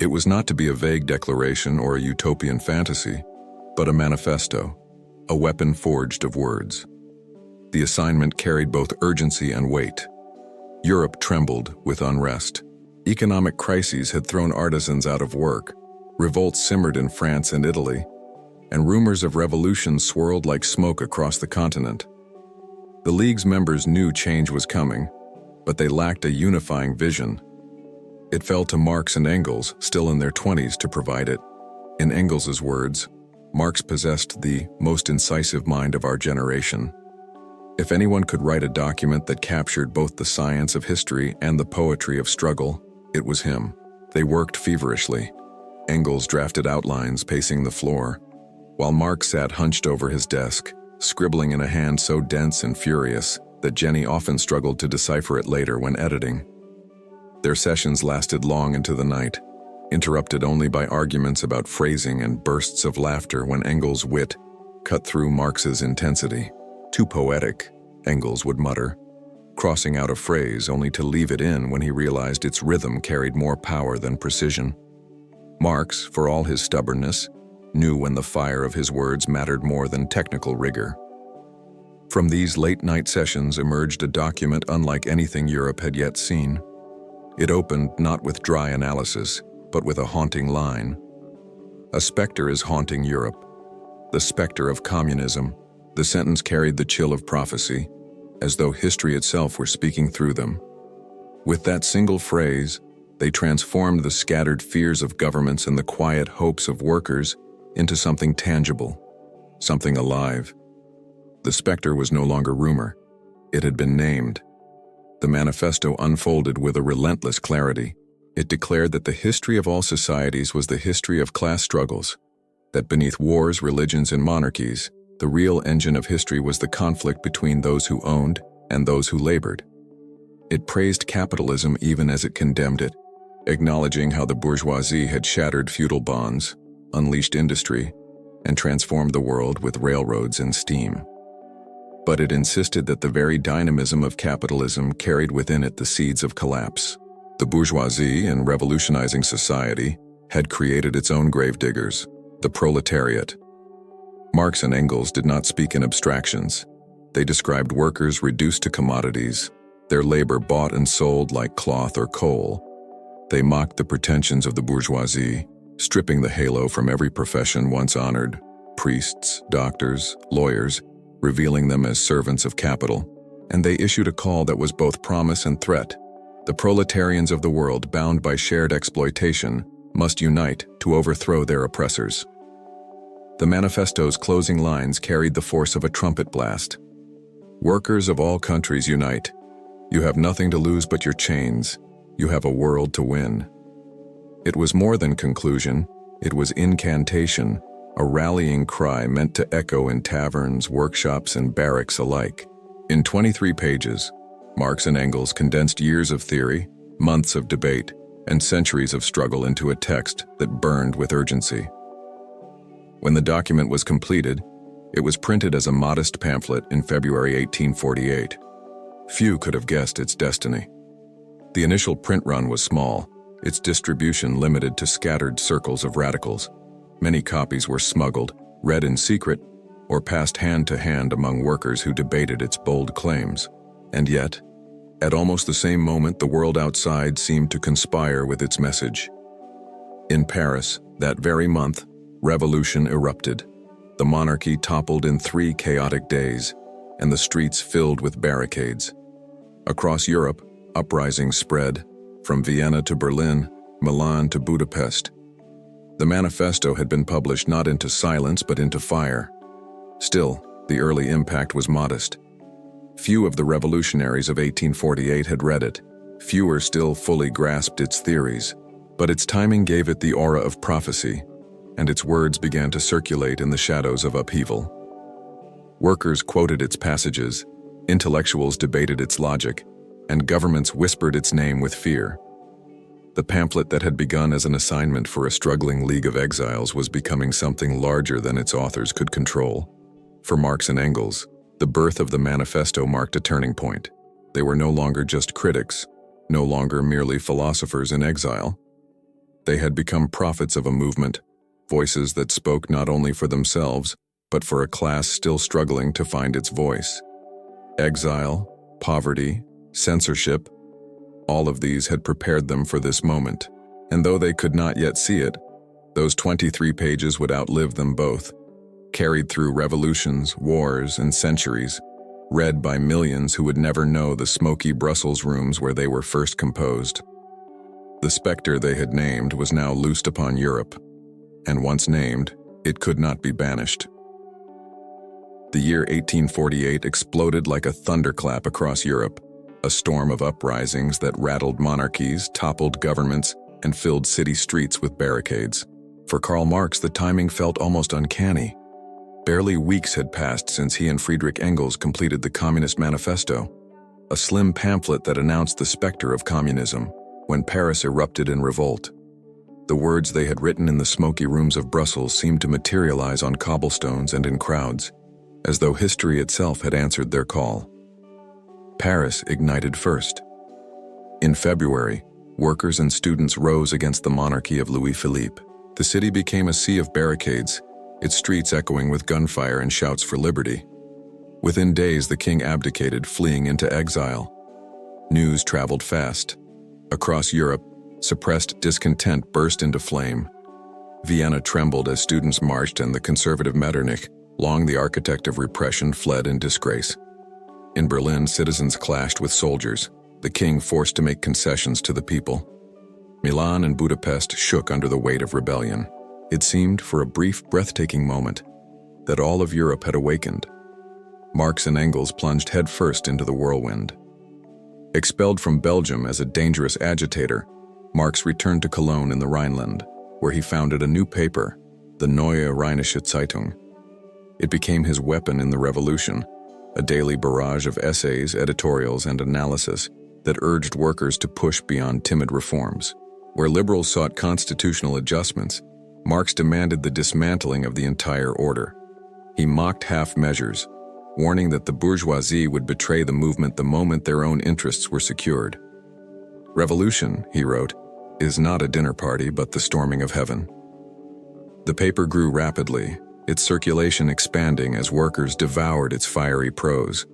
It was not to be a vague declaration or a utopian fantasy, but a manifesto, a weapon forged of words. The assignment carried both urgency and weight. Europe trembled with unrest. Economic crises had thrown artisans out of work, revolts simmered in France and Italy, and rumors of revolution swirled like smoke across the continent. The League's members knew change was coming, but they lacked a unifying vision. It fell to Marx and Engels, still in their 20s, to provide it. In Engels's words, Marx possessed the most incisive mind of our generation. If anyone could write a document that captured both the science of history and the poetry of struggle, it was him. They worked feverishly. Engels drafted outlines, pacing the floor, while Marx sat hunched over his desk, scribbling in a hand so dense and furious that Jenny often struggled to decipher it later when editing. Their sessions lasted long into the night, interrupted only by arguments about phrasing and bursts of laughter when Engels' wit cut through Marx's intensity. "Too poetic," Engels would mutter, crossing out a phrase only to leave it in when he realized its rhythm carried more power than precision. Marx, for all his stubbornness, knew when the fire of his words mattered more than technical rigor. From these late-night sessions emerged a document unlike anything Europe had yet seen. It opened not with dry analysis, but with a haunting line. "A specter is haunting Europe. The specter of communism." The sentence carried the chill of prophecy, as though history itself were speaking through them. With that single phrase, they transformed the scattered fears of governments and the quiet hopes of workers into something tangible. something alive. The specter was no longer rumor. It had been named. The manifesto unfolded with a relentless clarity. It declared that the history of all societies was the history of class struggles, that beneath wars, religions, and monarchies, the real engine of history was the conflict between those who owned and those who labored. It praised capitalism even as it condemned it, acknowledging how the bourgeoisie had shattered feudal bonds, unleashed industry, and transformed the world with railroads and steam. But it insisted that the very dynamism of capitalism carried within it the seeds of collapse. The bourgeoisie, in revolutionizing society, had created its own gravediggers, the proletariat. Marx and Engels did not speak in abstractions. They described workers reduced to commodities, their labor bought and sold like cloth or coal. They mocked the pretensions of the bourgeoisie, stripping the halo from every profession once honored, priests, doctors, lawyers, revealing them as servants of capital, and they issued a call that was both promise and threat. The proletarians of the world, bound by shared exploitation, must unite to overthrow their oppressors. The manifesto's closing lines carried the force of a trumpet blast. Workers of all countries unite. You have nothing to lose but your chains. You have a world to win. It was more than conclusion. It was incantation, a rallying cry meant to echo in taverns, workshops, and barracks alike. In 23 pages, Marx and Engels condensed years of theory, months of debate, and centuries of struggle into a text that burned with urgency. When the document was completed, it was printed as a modest pamphlet in February 1848. Few could have guessed its destiny. The initial print run was small, its distribution limited to scattered circles of radicals. Many copies were smuggled, read in secret, or passed hand to hand among workers who debated its bold claims. And yet, at almost the same moment, the world outside seemed to conspire with its message. In Paris, that very month, revolution erupted. The monarchy toppled in 3 chaotic days, and the streets filled with barricades. Across Europe, uprisings spread, from Vienna to Berlin, Milan to Budapest. The manifesto had been published not into silence but into fire. Still, the early impact was modest. Few of the revolutionaries of 1848 had read it. Fewer still fully grasped its theories, but its timing gave it the aura of prophecy, and its words began to circulate in the shadows of upheaval. Workers quoted its passages, intellectuals debated its logic, and governments whispered its name with fear. The pamphlet that had begun as an assignment for a struggling League of Exiles was becoming something larger than its authors could control. For Marx and Engels, the birth of the manifesto marked a turning point. They were no longer just critics, no longer merely philosophers in exile. They had become prophets of a movement, voices that spoke not only for themselves, but for a class still struggling to find its voice. Exile, poverty, censorship, all of these had prepared them for this moment, and though they could not yet see it, those 23 pages would outlive them both. Carried through revolutions, wars, and centuries, read by millions who would never know the smoky Brussels rooms where they were first composed. The specter they had named was now loosed upon Europe, and once named, it could not be banished. The year 1848 exploded like a thunderclap across Europe, a storm of uprisings that rattled monarchies, toppled governments, and filled city streets with barricades. For Karl Marx, the timing felt almost uncanny. Barely weeks had passed since he and Friedrich Engels completed the Communist Manifesto, a slim pamphlet that announced the specter of communism, when Paris erupted in revolt. The words they had written in the smoky rooms of Brussels seemed to materialize on cobblestones and in crowds, as though history itself had answered their call. Paris ignited first. In February, workers and students rose against the monarchy of Louis-Philippe. The city became a sea of barricades, its streets echoing with gunfire and shouts for liberty. Within days, the king abdicated, fleeing into exile. News traveled fast. Across Europe, suppressed discontent burst into flame. Vienna trembled as students marched, and the conservative Metternich, long the architect of repression, fled in disgrace. In Berlin, citizens clashed with soldiers, the king forced to make concessions to the people. Milan and Budapest shook under the weight of rebellion. It seemed, for a brief, breathtaking moment, that all of Europe had awakened. Marx and Engels plunged headfirst into the whirlwind. Expelled from Belgium as a dangerous agitator, Marx returned to Cologne in the Rhineland, where he founded a new paper, the Neue Rheinische Zeitung. It became his weapon in the revolution, a daily barrage of essays, editorials, and analysis that urged workers to push beyond timid reforms. Where liberals sought constitutional adjustments, Marx demanded the dismantling of the entire order. He mocked half measures, warning that the bourgeoisie would betray the movement the moment their own interests were secured. "Revolution," he wrote, "is not a dinner party but the storming of heaven." The paper grew rapidly, its circulation expanding as workers devoured its fiery prose.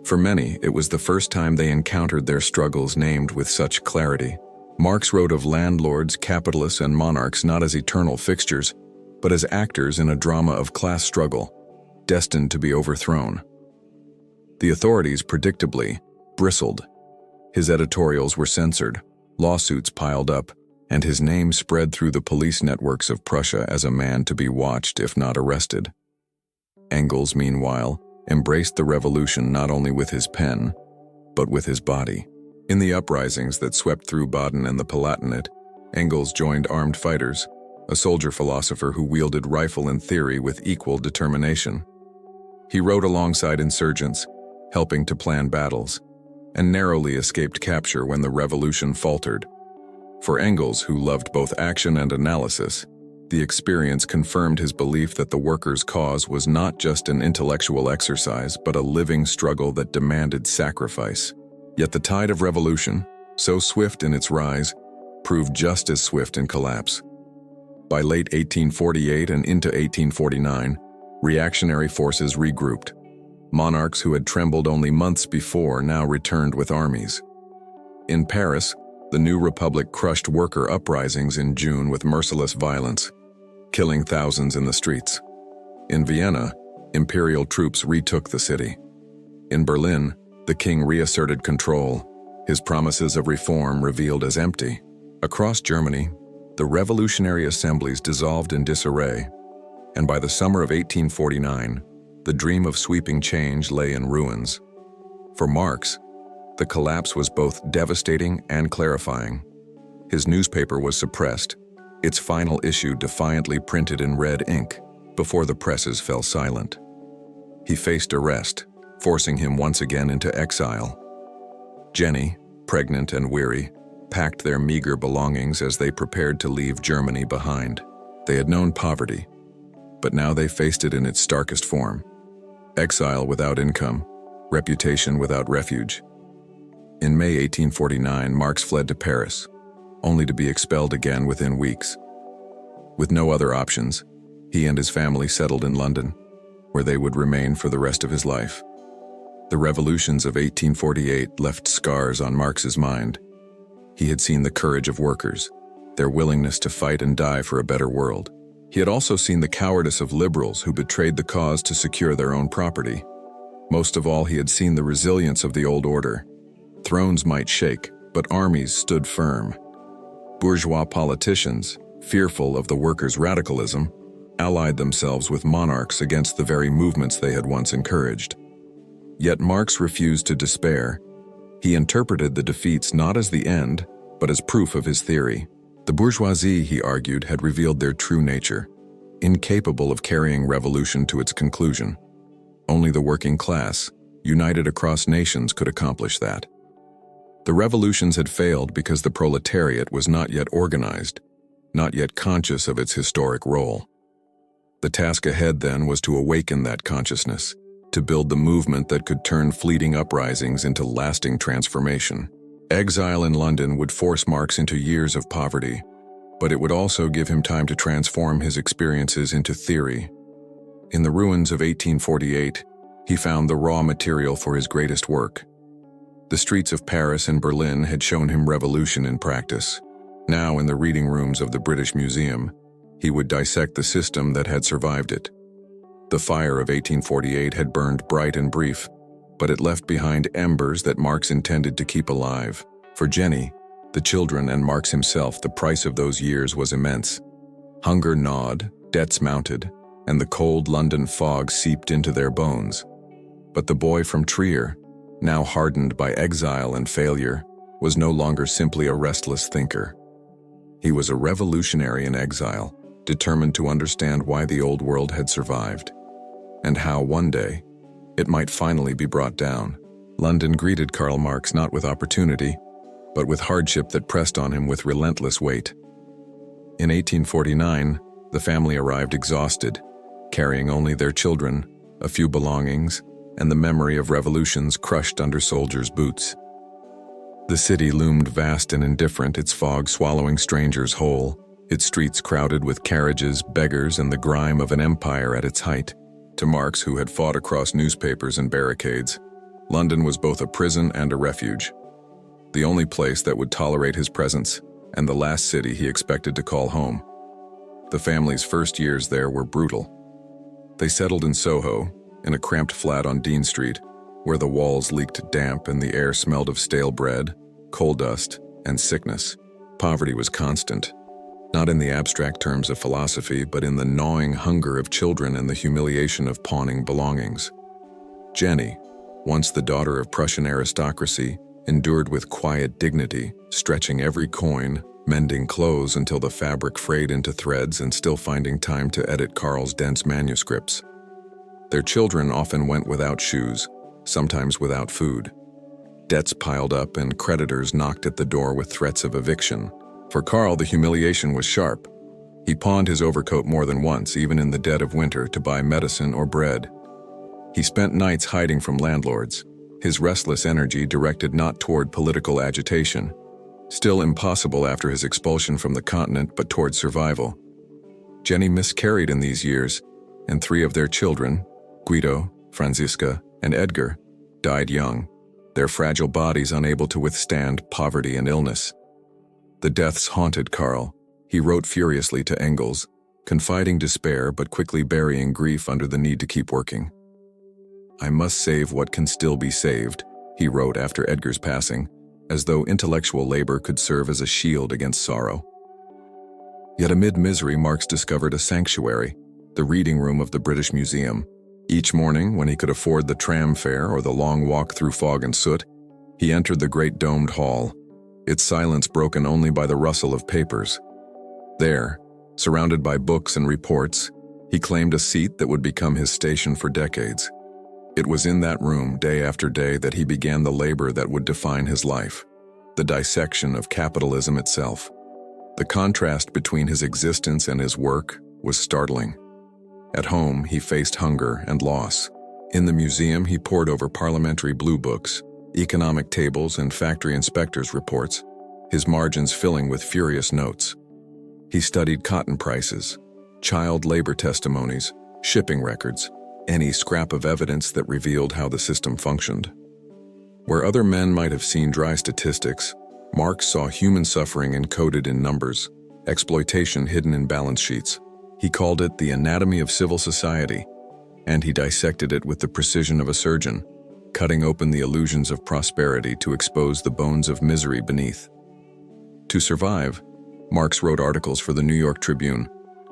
For many, it was the first time they encountered their struggles named with such clarity. Marx wrote of landlords, capitalists, and monarchs not as eternal fixtures, but as actors in a drama of class struggle, destined to be overthrown. The authorities, predictably, bristled. His editorials were censored, lawsuits piled up, and his name spread through the police networks of Prussia as a man to be watched if not arrested. Engels, meanwhile, embraced the revolution not only with his pen, but with his body. In the uprisings that swept through Baden and the Palatinate, Engels joined armed fighters, a soldier-philosopher who wielded rifle and theory with equal determination. He rode alongside insurgents, helping to plan battles, and narrowly escaped capture when the revolution faltered. For Engels, who loved both action and analysis, the experience confirmed his belief that the workers' cause was not just an intellectual exercise, but a living struggle that demanded sacrifice. Yet the tide of revolution, so swift in its rise, proved just as swift in collapse. By late 1848 and into 1849, reactionary forces regrouped. Monarchs who had trembled only months before now returned with armies. In Paris, the new republic crushed worker uprisings in June with merciless violence, killing thousands in the streets. In Vienna, imperial troops retook the city. In Berlin, the king reasserted control, his promises of reform revealed as empty. Across Germany, the revolutionary assemblies dissolved in disarray, and by the summer of 1849, the dream of sweeping change lay in ruins. For Marx, the collapse was both devastating and clarifying. His newspaper was suppressed, its final issue defiantly printed in red ink before the presses fell silent. He faced arrest, forcing him once again into exile. Jenny, pregnant and weary, packed their meager belongings as they prepared to leave Germany behind. They had known poverty, but now they faced it in its starkest form. Exile without income, reputation without refuge. In May 1849, Marx fled to Paris, only to be expelled again within weeks. With no other options, he and his family settled in London, where they would remain for the rest of his life. The revolutions of 1848 left scars on Marx's mind. He had seen the courage of workers, their willingness to fight and die for a better world. He had also seen the cowardice of liberals who betrayed the cause to secure their own property. Most of all, he had seen the resilience of the old order. Thrones might shake, but armies stood firm. Bourgeois politicians, fearful of the workers' radicalism, allied themselves with monarchs against the very movements they had once encouraged. Yet Marx refused to despair. He interpreted the defeats not as the end, but as proof of his theory. The bourgeoisie, he argued, had revealed their true nature, incapable of carrying revolution to its conclusion. Only the working class, united across nations, could accomplish that. The revolutions had failed because the proletariat was not yet organized, not yet conscious of its historic role. The task ahead then was to awaken that consciousness, to build the movement that could turn fleeting uprisings into lasting transformation. Exile in London would force Marx into years of poverty, but it would also give him time to transform his experiences into theory. In the ruins of 1848, he found the raw material for his greatest work. The streets of Paris and Berlin had shown him revolution in practice. Now, in the reading rooms of the British Museum, he would dissect the system that had survived it. The fire of 1848 had burned bright and brief, but it left behind embers that Marx intended to keep alive. For Jenny, the children, and Marx himself, the price of those years was immense. Hunger gnawed, debts mounted, and the cold London fog seeped into their bones. But the boy from Trier, now hardened by exile and failure, was no longer simply a restless thinker. He was a revolutionary in exile, determined to understand why the old world had survived, and how one day it might finally be brought down. London greeted Karl Marx not with opportunity, but with hardship that pressed on him with relentless weight. In 1849, the family arrived exhausted, carrying only their children, a few belongings, and the memory of revolutions crushed under soldiers' boots. The city loomed vast and indifferent, its fog swallowing strangers whole, its streets crowded with carriages, beggars, and the grime of an empire at its height. To Marx, who had fought across newspapers and barricades, London was both a prison and a refuge, the only place that would tolerate his presence, and the last city he expected to call home. The family's first years there were brutal. They settled in Soho, in a cramped flat on Dean Street, where the walls leaked damp and the air smelled of stale bread, coal dust, and sickness. Poverty was constant, not in the abstract terms of philosophy, but in the gnawing hunger of children and the humiliation of pawning belongings. Jenny, once the daughter of Prussian aristocracy, endured with quiet dignity, stretching every coin, mending clothes until the fabric frayed into threads, and still finding time to edit Karl's dense manuscripts. Their children often went without shoes, sometimes without food. Debts piled up and creditors knocked at the door with threats of eviction. For Karl, the humiliation was sharp. He pawned his overcoat more than once, even in the dead of winter, to buy medicine or bread. He spent nights hiding from landlords, his restless energy directed not toward political agitation, still impossible after his expulsion from the continent, but toward survival. Jenny miscarried in these years, and 3 of their children, Guido, Franziska, and Edgar, died young, their fragile bodies unable to withstand poverty and illness. The deaths haunted Karl. He wrote furiously to Engels, confiding despair but quickly burying grief under the need to keep working. "I must save what can still be saved," he wrote after Edgar's passing, as though intellectual labor could serve as a shield against sorrow. Yet amid misery, Marx discovered a sanctuary, the reading room of the British Museum. Each morning, when he could afford the tram fare or the long walk through fog and soot, he entered the great domed hall, its silence broken only by the rustle of papers. There, surrounded by books and reports, he claimed a seat that would become his station for decades. It was in that room, day after day, that he began the labor that would define his life, the dissection of capitalism itself. The contrast between his existence and his work was startling. At home, he faced hunger and loss. In the museum, he pored over parliamentary blue books, economic tables, and factory inspectors' reports, his margins filling with furious notes. He studied cotton prices, child labor testimonies, shipping records, any scrap of evidence that revealed how the system functioned. Where other men might have seen dry statistics, Marx saw human suffering encoded in numbers, exploitation hidden in balance sheets. He called it the anatomy of civil society, and he dissected it with the precision of a surgeon, cutting open the illusions of prosperity to expose the bones of misery beneath. To survive, Marx wrote articles for the New York Tribune,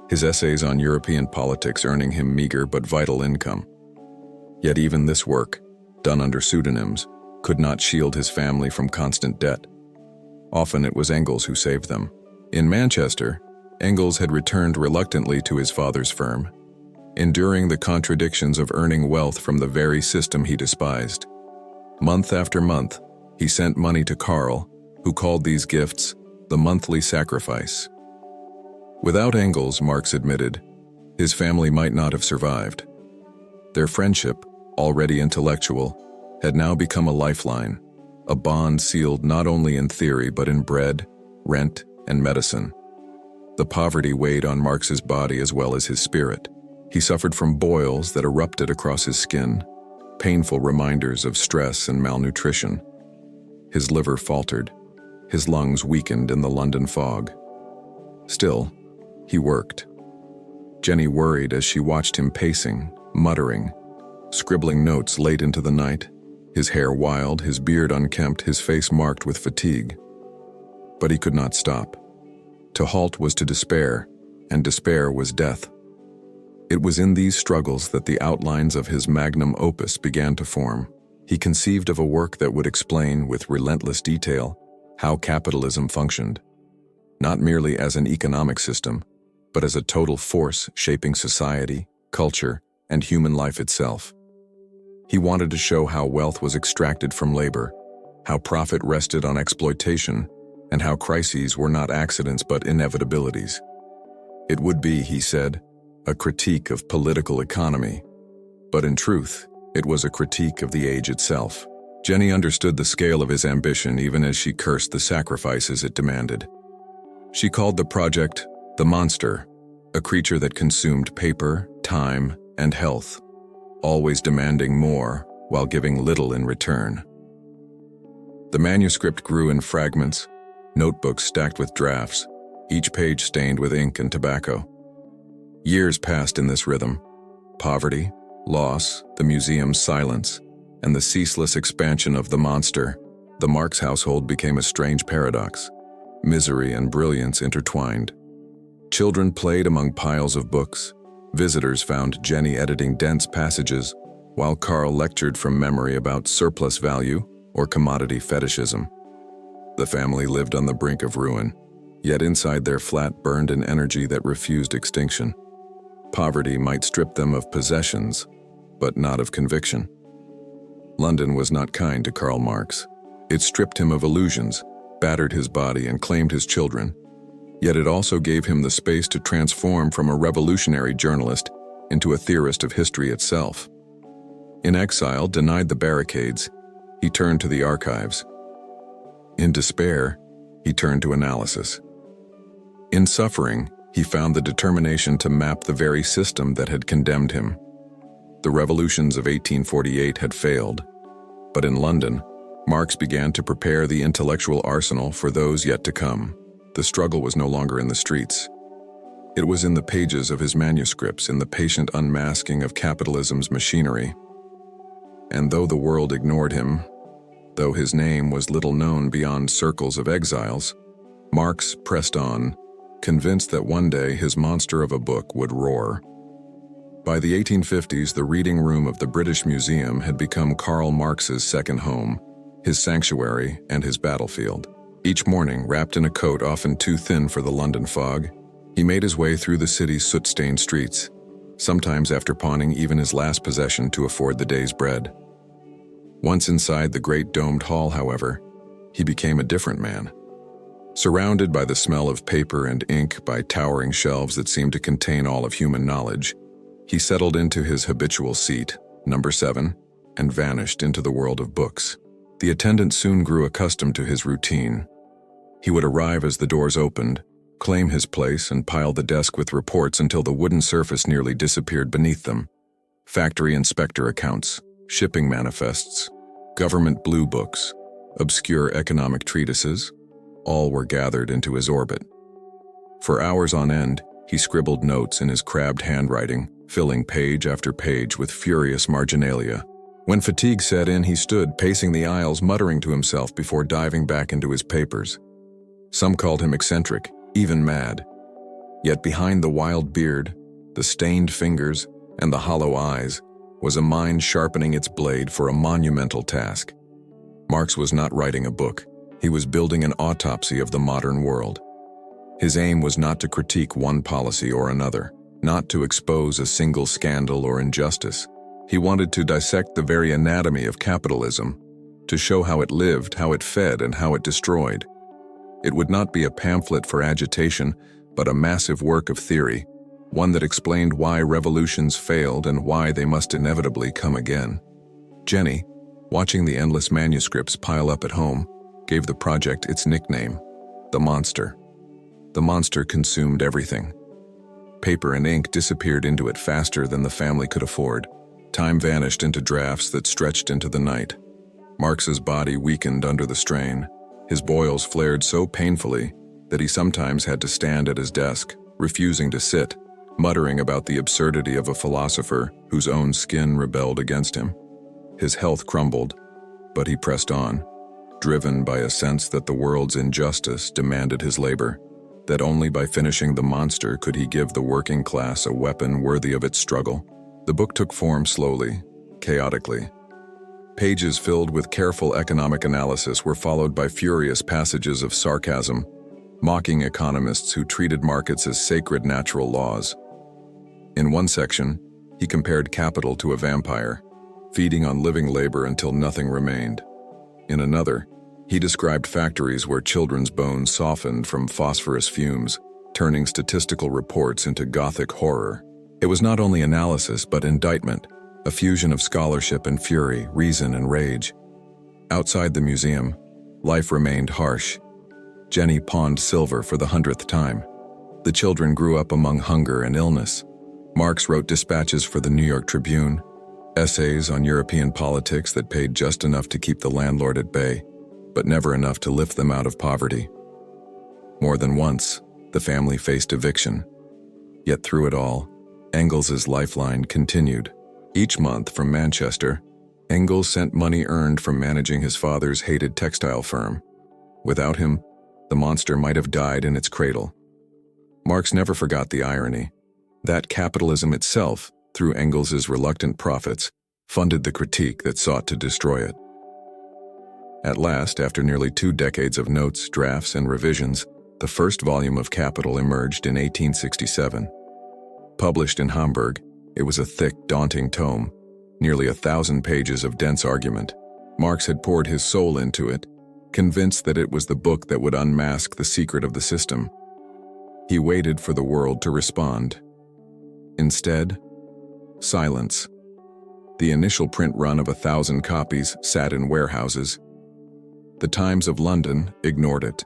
his essays on European politics earning him meager but vital income. Yet even this work, done under pseudonyms, could not shield his family from constant debt. Often it was Engels who saved them. In Manchester, Engels had returned reluctantly to his father's firm, enduring the contradictions of earning wealth from the very system he despised. Month after month, he sent money to Karl, who called these gifts the monthly sacrifice. Without Engels, Marx admitted, his family might not have survived. Their friendship, already intellectual, had now become a lifeline, a bond sealed not only in theory but in bread, rent, and medicine. The poverty weighed on Marx's body as well as his spirit. He suffered from boils that erupted across his skin, painful reminders of stress and malnutrition. His liver faltered, his lungs weakened in the London fog. Still, he worked. Jenny worried as she watched him pacing, muttering, scribbling notes late into the night, his hair wild, his beard unkempt, his face marked with fatigue. But he could not stop. To halt was to despair, and despair was death. It was in these struggles that the outlines of his magnum opus began to form. He conceived of a work that would explain, with relentless detail, how capitalism functioned, not merely as an economic system, but as a total force shaping society, culture, and human life itself. He wanted to show how wealth was extracted from labor, how profit rested on exploitation, and how crises were not accidents but inevitabilities. It would be, he said, a critique of political economy, but in truth, it was a critique of the age itself. Jenny understood the scale of his ambition even as she cursed the sacrifices it demanded. She called the project the monster, a creature that consumed paper, time, and health, always demanding more while giving little in return. The manuscript grew in fragments, notebooks stacked with drafts, each page stained with ink and tobacco. Years passed in this rhythm. Poverty, loss, the museum's silence, and the ceaseless expansion of the monster. The Marx household became a strange paradox. Misery and brilliance intertwined. Children played among piles of books. Visitors found Jenny editing dense passages, while Karl lectured from memory about surplus value or commodity fetishism. The family lived on the brink of ruin, yet inside their flat burned an energy that refused extinction. Poverty might strip them of possessions, but not of conviction. London was not kind to Karl Marx. It stripped him of illusions, battered his body, and claimed his children. Yet it also gave him the space to transform from a revolutionary journalist into a theorist of history itself. In exile, denied the barricades, he turned to the archives. In despair, he turned to analysis. In suffering, he found the determination to map the very system that had condemned him. The revolutions of 1848 had failed, but in London, Marx began to prepare the intellectual arsenal for those yet to come. The struggle was no longer in the streets. It was in the pages of his manuscripts, in the patient unmasking of capitalism's machinery. And though the world ignored him, though his name was little known beyond circles of exiles, Marx pressed on, convinced that one day his monster of a book would roar. By the 1850s, the reading room of the British Museum had become Karl Marx's second home, his sanctuary, and his battlefield. Each morning, wrapped in a coat often too thin for the London fog, he made his way through the city's soot-stained streets, sometimes after pawning even his last possession to afford the day's bread. Once inside the great domed hall, however, he became a different man. Surrounded by the smell of paper and ink, by towering shelves that seemed to contain all of human knowledge, he settled into his habitual seat, number 7, and vanished into the world of books. The attendant soon grew accustomed to his routine. He would arrive as the doors opened, claim his place, and pile the desk with reports until the wooden surface nearly disappeared beneath them. Factory inspector accounts, shipping manifests, government blue books, obscure economic treatises, all were gathered into his orbit. For hours on end, he scribbled notes in his crabbed handwriting, filling page after page with furious marginalia. When fatigue set in, he stood pacing the aisles, muttering to himself before diving back into his papers. Some called him eccentric, even mad. Yet behind the wild beard, the stained fingers, and the hollow eyes was a mind sharpening its blade for a monumental task. Marx was not writing a book. He was building an autopsy of the modern world. His aim was not to critique one policy or another, not to expose a single scandal or injustice. He wanted to dissect the very anatomy of capitalism, to show how it lived, how it fed, and how it destroyed. It would not be a pamphlet for agitation, but a massive work of theory, one that explained why revolutions failed and why they must inevitably come again. Jenny, watching the endless manuscripts pile up at home, gave the project its nickname, the Monster. The monster consumed everything. Paper and ink disappeared into it faster than the family could afford. Time vanished into drafts that stretched into the night. Marx's body weakened under the strain. His boils flared so painfully that he sometimes had to stand at his desk, refusing to sit, muttering about the absurdity of a philosopher whose own skin rebelled against him. His health crumbled, but he pressed on, driven by a sense that the world's injustice demanded his labor. that only by finishing The Monster could he give the working class a weapon worthy of its struggle. The book took form slowly, chaotically. Pages filled with careful economic analysis were followed by furious passages of sarcasm, mocking economists who treated markets as sacred natural laws. In one section, he compared capital to a vampire, feeding on living labor until nothing remained. In another, he described factories where children's bones softened from phosphorus fumes, turning statistical reports into gothic horror. It was not only analysis but indictment, a fusion of scholarship and fury, reason and rage. Outside the museum, life remained harsh. Jenny pawned silver for the 100th time. The children grew up among hunger and illness. Marx wrote dispatches for the New York Tribune, essays on European politics that paid just enough to keep the landlord at bay, but never enough to lift them out of poverty. More than once, the family faced eviction. Yet through it all, Engels's lifeline continued. Each month from Manchester, Engels sent money earned from managing his father's hated textile firm. Without him, the monster might have died in its cradle. Marx never forgot the irony that capitalism itself, through Engels's reluctant profits, funded the critique that sought to destroy it. At last, after nearly 2 decades of notes, drafts, and revisions, the first volume of Capital emerged in 1867. Published in Hamburg, it was a thick, daunting tome, nearly 1,000 pages of dense argument. Marx had poured his soul into it, convinced that it was the book that would unmask the secret of the system. He waited for the world to respond. Instead, silence. The initial print run of 1,000 copies sat in warehouses. The Times of London ignored it.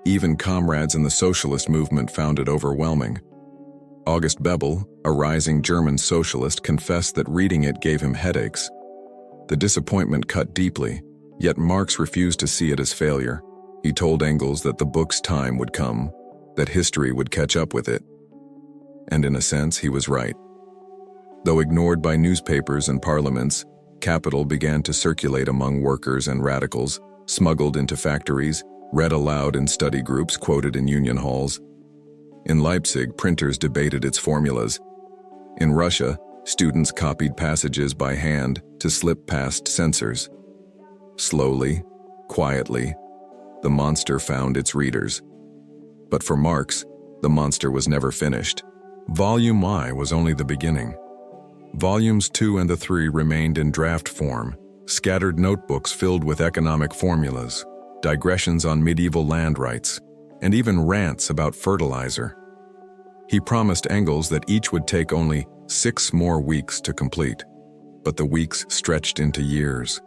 Even comrades in the socialist movement found it overwhelming. August Bebel, a rising German socialist, confessed that reading it gave him headaches. The disappointment cut deeply, yet Marx refused to see it as failure. He told Engels that the book's time would come, that history would catch up with it. And in a sense, he was right. Though ignored by newspapers and parliaments, Capital began to circulate among workers and radicals, smuggled into factories, read aloud in study groups, quoted in union halls. In Leipzig, printers debated its formulas. In Russia, students copied passages by hand to slip past censors. Slowly, quietly, the monster found its readers. But for Marx, the monster was never finished. Volume I was only the beginning. Volumes 2 and 3 remained in draft form, scattered notebooks filled with economic formulas, digressions on medieval land rights, and even rants about fertilizer. He promised Engels that each would take only 6 more weeks to complete, but the weeks stretched into years.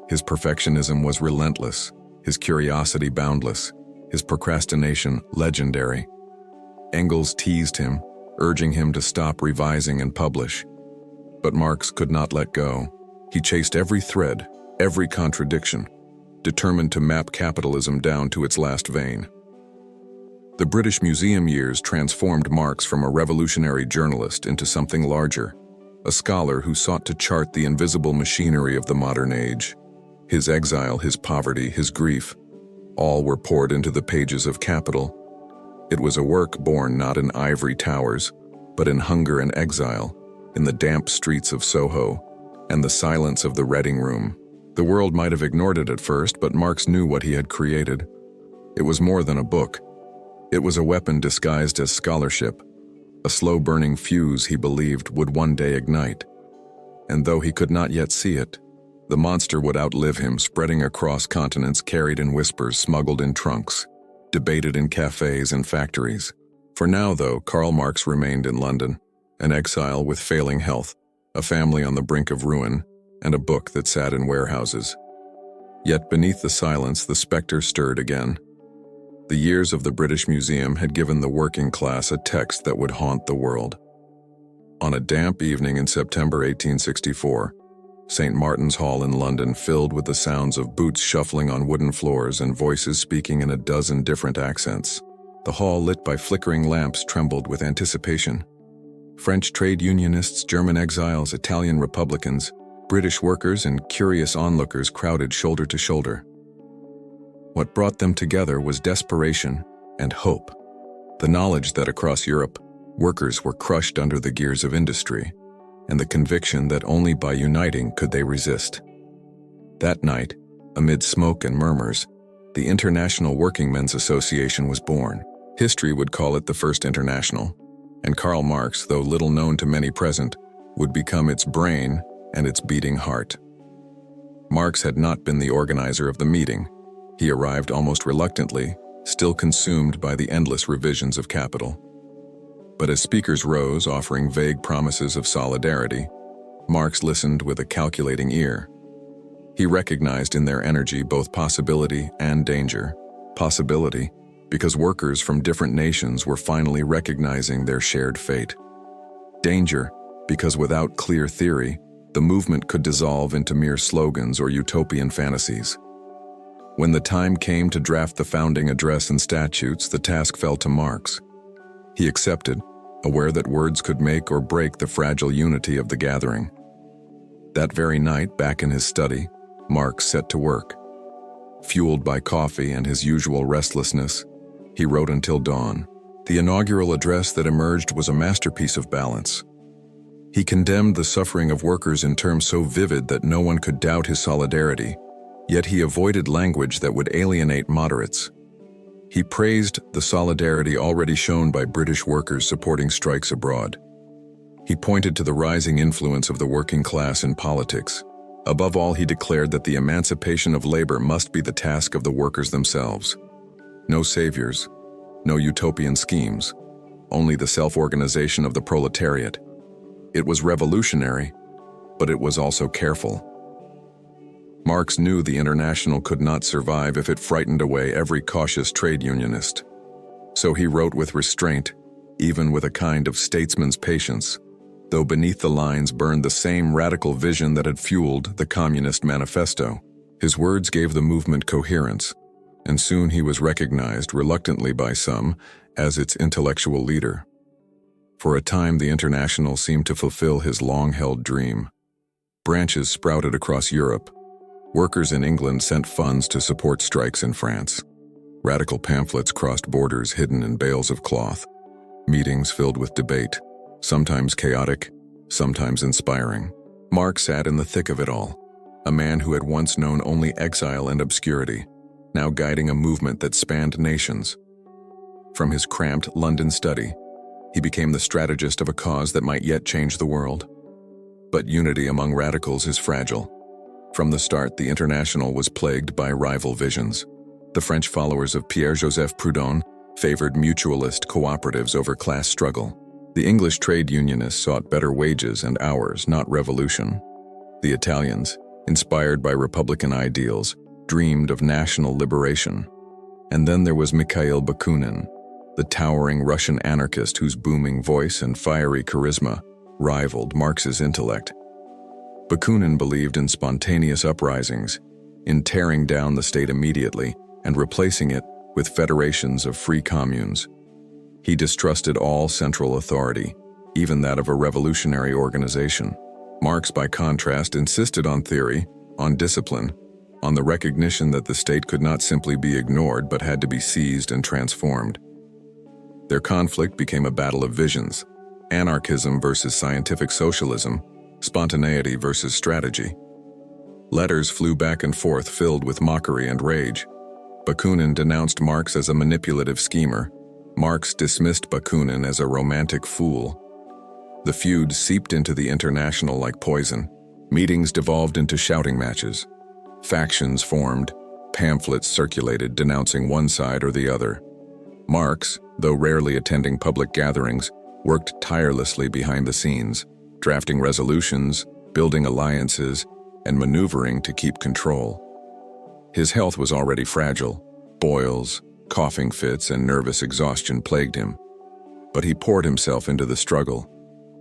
His perfectionism was relentless, his curiosity boundless, his procrastination legendary. Engels teased him, urging him to stop revising and publish. But Marx could not let go. He chased every thread, every contradiction, determined to map capitalism down to its last vein. The British Museum years transformed Marx from a revolutionary journalist into something larger, a scholar who sought to chart the invisible machinery of the modern age. His exile, his poverty, his grief, all were poured into the pages of Capital. It was a work born not in ivory towers, but in hunger and exile, in the damp streets of Soho, and the silence of the Reading Room. The world might have ignored it at first, but Marx knew what he had created. It was more than a book. It was a weapon disguised as scholarship, a slow-burning fuse he believed would one day ignite. And though he could not yet see it, the monster would outlive him, spreading across continents, carried in whispers, smuggled in trunks, debated in cafes and factories. For now, though, Karl Marx remained in London, an exile with failing health, a family on the brink of ruin, and a book that sat in warehouses. Yet beneath the silence, the specter stirred again. The years of the British Museum had given the working class a text that would haunt the world. On a damp evening in September 1864, St. Martin's Hall in London filled with the sounds of boots shuffling on wooden floors and voices speaking in a dozen different accents. The hall, lit by flickering lamps, trembled with anticipation. French trade unionists, German exiles, Italian Republicans, British workers, and curious onlookers crowded shoulder to shoulder. What brought them together was desperation, and hope. The knowledge that across Europe, workers were crushed under the gears of industry, and the conviction that only by uniting could they resist. That night, amid smoke and murmurs, the International Workingmen's Association was born. History would call it the First International, and Karl Marx, though little known to many present, would become its brain and its beating heart. Marx had not been the organizer of the meeting. He arrived almost reluctantly, still consumed by the endless revisions of Capital. But as speakers rose, offering vague promises of solidarity, Marx listened with a calculating ear. He recognized in their energy both possibility and danger. Possibility, because workers from different nations were finally recognizing their shared fate. Danger, because without clear theory, the movement could dissolve into mere slogans or utopian fantasies. When the time came to draft the founding address and statutes, the task fell to Marx. He accepted, aware that words could make or break the fragile unity of the gathering. That very night, back in his study, Marx set to work. Fueled by coffee and his usual restlessness, he wrote until dawn. The inaugural address that emerged was a masterpiece of balance. He condemned the suffering of workers in terms so vivid that no one could doubt his solidarity, yet he avoided language that would alienate moderates. He praised the solidarity already shown by British workers supporting strikes abroad. He pointed to the rising influence of the working class in politics. Above all, he declared that the emancipation of labor must be the task of the workers themselves. No saviors, no utopian schemes, only the self-organization of the proletariat. It was revolutionary, but it was also careful. Marx knew the International could not survive if it frightened away every cautious trade unionist. So he wrote with restraint, even with a kind of statesman's patience, though beneath the lines burned the same radical vision that had fueled the Communist Manifesto. His words gave the movement coherence, and soon he was recognized, reluctantly by some, as its intellectual leader. For a time, the International seemed to fulfill his long-held dream. Branches sprouted across Europe. Workers in England sent funds to support strikes in France. Radical pamphlets crossed borders hidden in bales of cloth. Meetings filled with debate, sometimes chaotic, sometimes inspiring. Marx sat in the thick of it all, a man who had once known only exile and obscurity, now guiding a movement that spanned nations. From his cramped London study, he became the strategist of a cause that might yet change the world. But unity among radicals is fragile. From the start, the International was plagued by rival visions. The French followers of Pierre-Joseph Proudhon favored mutualist cooperatives over class struggle. The English trade unionists sought better wages and hours, not revolution. The Italians, inspired by republican ideals, dreamed of national liberation. And then there was Mikhail Bakunin, the towering Russian anarchist whose booming voice and fiery charisma rivaled Marx's intellect. Bakunin believed in spontaneous uprisings, in tearing down the state immediately and replacing it with federations of free communes. He distrusted all central authority, even that of a revolutionary organization. Marx, by contrast, insisted on theory, on discipline, on the recognition that the state could not simply be ignored but had to be seized and transformed. Their conflict became a battle of visions: anarchism versus scientific socialism, spontaneity versus strategy. Letters flew back and forth filled with mockery and rage. Bakunin denounced Marx as a manipulative schemer. Marx dismissed Bakunin as a romantic fool. The feud seeped into the International like poison. Meetings devolved into shouting matches. Factions formed, pamphlets circulated denouncing one side or the other. Marx, though rarely attending public gatherings, worked tirelessly behind the scenes, drafting resolutions, building alliances, and maneuvering to keep control. His health was already fragile. Boils, coughing fits, and nervous exhaustion plagued him. But he poured himself into the struggle,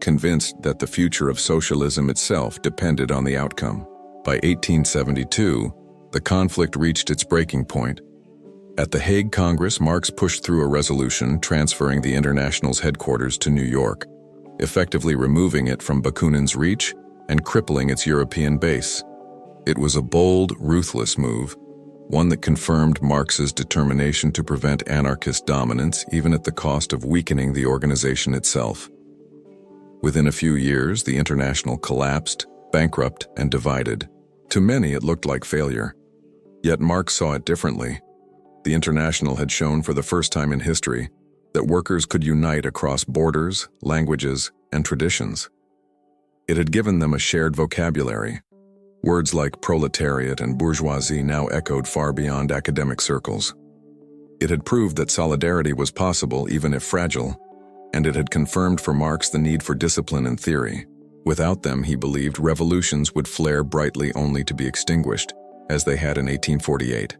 convinced that the future of socialism itself depended on the outcome. By 1872, the conflict reached its breaking point. At the Hague Congress, Marx pushed through a resolution transferring the International's headquarters to New York, effectively removing it from Bakunin's reach and crippling its European base. It was a bold, ruthless move, one that confirmed Marx's determination to prevent anarchist dominance even at the cost of weakening the organization itself. Within a few years, the International collapsed, bankrupt, and divided. To many, it looked like failure. Yet Marx saw it differently. The International had shown for the first time in history that workers could unite across borders, languages, and traditions. It had given them a shared vocabulary. Words like proletariat and bourgeoisie now echoed far beyond academic circles. It had proved that solidarity was possible even if fragile, and it had confirmed for Marx the need for discipline and theory. Without them, he believed, revolutions would flare brightly only to be extinguished, as they had in 1848.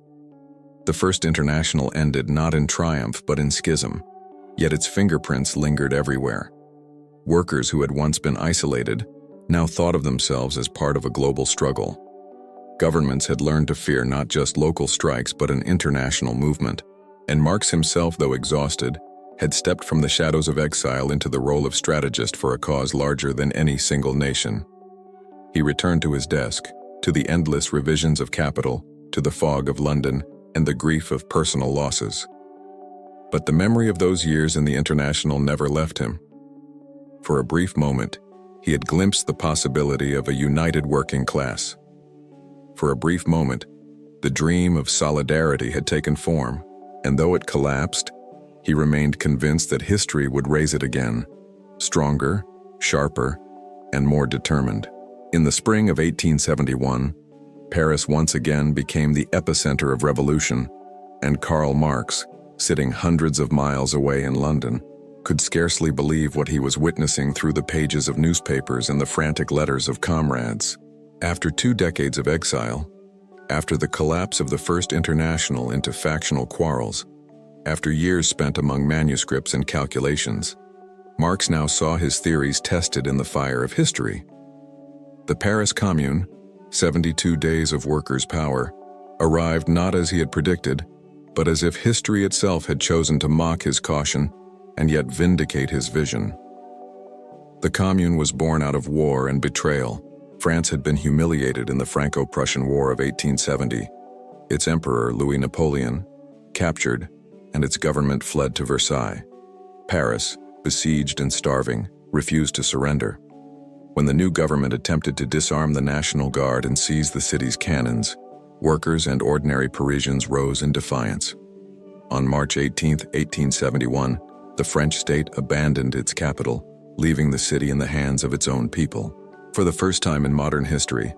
The First International ended not in triumph but in schism, yet its fingerprints lingered everywhere. Workers who had once been isolated now thought of themselves as part of a global struggle. Governments had learned to fear not just local strikes but an international movement, and Marx himself, though exhausted, had stepped from the shadows of exile into the role of strategist for a cause larger than any single nation. He returned to his desk, to the endless revisions of capital, to the fog of London, and the grief of personal losses. But the memory of those years in the International never left him. For a brief moment, he had glimpsed the possibility of a united working class. For a brief moment, the dream of solidarity had taken form, and though it collapsed, he remained convinced that history would raise it again, stronger, sharper, and more determined. In the spring of 1871, Paris once again became the epicenter of revolution, and Karl Marx, sitting hundreds of miles away in London, could scarcely believe what he was witnessing through the pages of newspapers and the frantic letters of comrades. After 2 decades of exile, after the collapse of the First International into factional quarrels, after years spent among manuscripts and calculations, Marx now saw his theories tested in the fire of history. The Paris Commune, 72 days of workers' power, arrived not as he had predicted, but as if history itself had chosen to mock his caution and yet vindicate his vision. The Commune was born out of war and betrayal. France had been humiliated in the Franco-Prussian War of 1870. Its emperor, Louis Napoleon, captured, and its government fled to Versailles. Paris, besieged and starving, refused to surrender. When the new government attempted to disarm the National Guard and seize the city's cannons, workers and ordinary Parisians rose in defiance. On March 18, 1871, the French state abandoned its capital, leaving the city in the hands of its own people. For the first time in modern history,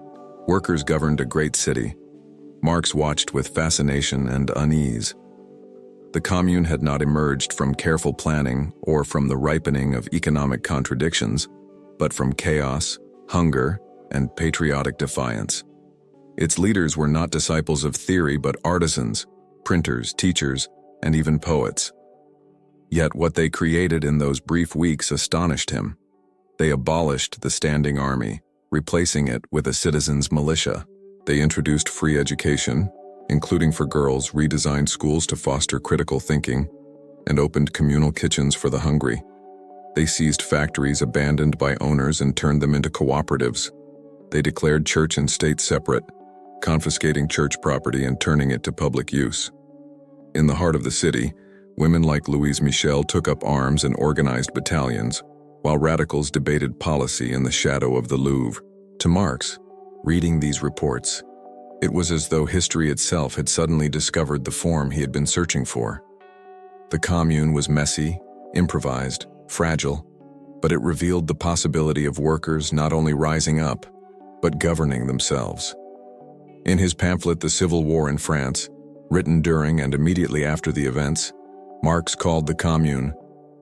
workers governed a great city. Marx watched with fascination and unease. The Commune had not emerged from careful planning or from the ripening of economic contradictions, but from chaos, hunger, and patriotic defiance. Its leaders were not disciples of theory but artisans, printers, teachers, and even poets. Yet what they created in those brief weeks astonished him. They abolished the standing army, replacing it with a citizens' militia. They introduced free education, including for girls, redesigned schools to foster critical thinking, and opened communal kitchens for the hungry. They seized factories abandoned by owners and turned them into cooperatives. They declared church and state separate, confiscating church property and turning it to public use. In the heart of the city, women like Louise Michel took up arms and organized battalions, while radicals debated policy in the shadow of the Louvre. To Marx, reading these reports, it was as though history itself had suddenly discovered the form he had been searching for. The Commune was messy, improvised, fragile, but it revealed the possibility of workers not only rising up, but governing themselves. In his pamphlet The Civil War in France, written during and immediately after the events, Marx called the Commune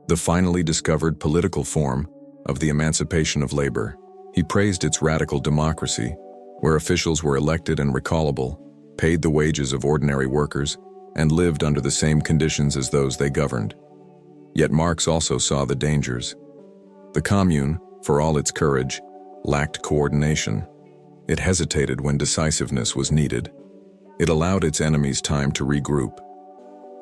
the finally discovered political form of the emancipation of labor. He praised its radical democracy, where officials were elected and recallable, paid the wages of ordinary workers, and lived under the same conditions as those they governed. Yet Marx also saw the dangers. The Commune, for all its courage, lacked coordination. It hesitated when decisiveness was needed. It allowed its enemies time to regroup.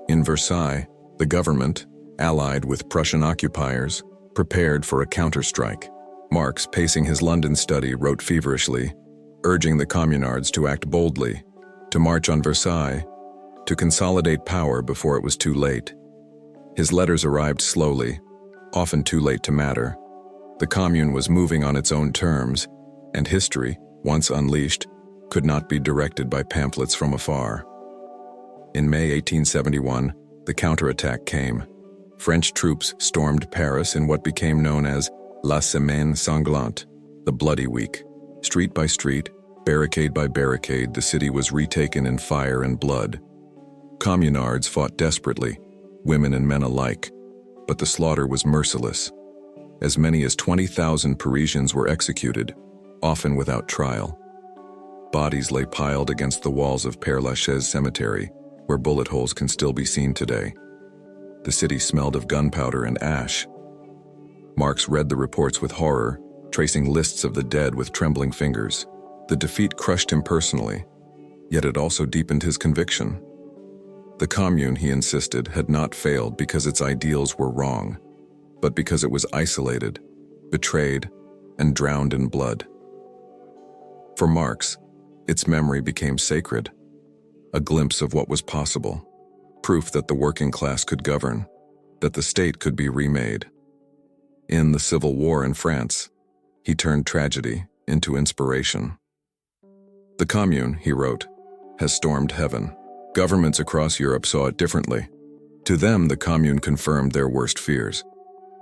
In Versailles, the government, allied with Prussian occupiers, prepared for a counterstrike. Marx, pacing his London study, wrote feverishly, urging the communards to act boldly, to march on Versailles, to consolidate power before it was too late. His letters arrived slowly, often too late to matter. The Commune was moving on its own terms, and history, once unleashed, could not be directed by pamphlets from afar. In May 1871, the counterattack came. French troops stormed Paris in what became known as La Semaine Sanglante, the Bloody Week. Street by street, barricade by barricade, the city was retaken in fire and blood. Communards fought desperately, women and men alike, but the slaughter was merciless. As many as 20,000 Parisians were executed, often without trial. Bodies lay piled against the walls of Père Lachaise Cemetery, where bullet holes can still be seen today. The city smelled of gunpowder and ash. Marx read the reports with horror, tracing lists of the dead with trembling fingers. The defeat crushed him personally, yet it also deepened his conviction. The Commune, he insisted, had not failed because its ideals were wrong, but because it was isolated, betrayed, and drowned in blood. For Marx, its memory became sacred, a glimpse of what was possible, proof that the working class could govern, that the state could be remade. In the Civil War in France, he turned tragedy into inspiration. The Commune, he wrote, has stormed heaven. Governments across Europe saw it differently. To them, the Commune confirmed their worst fears.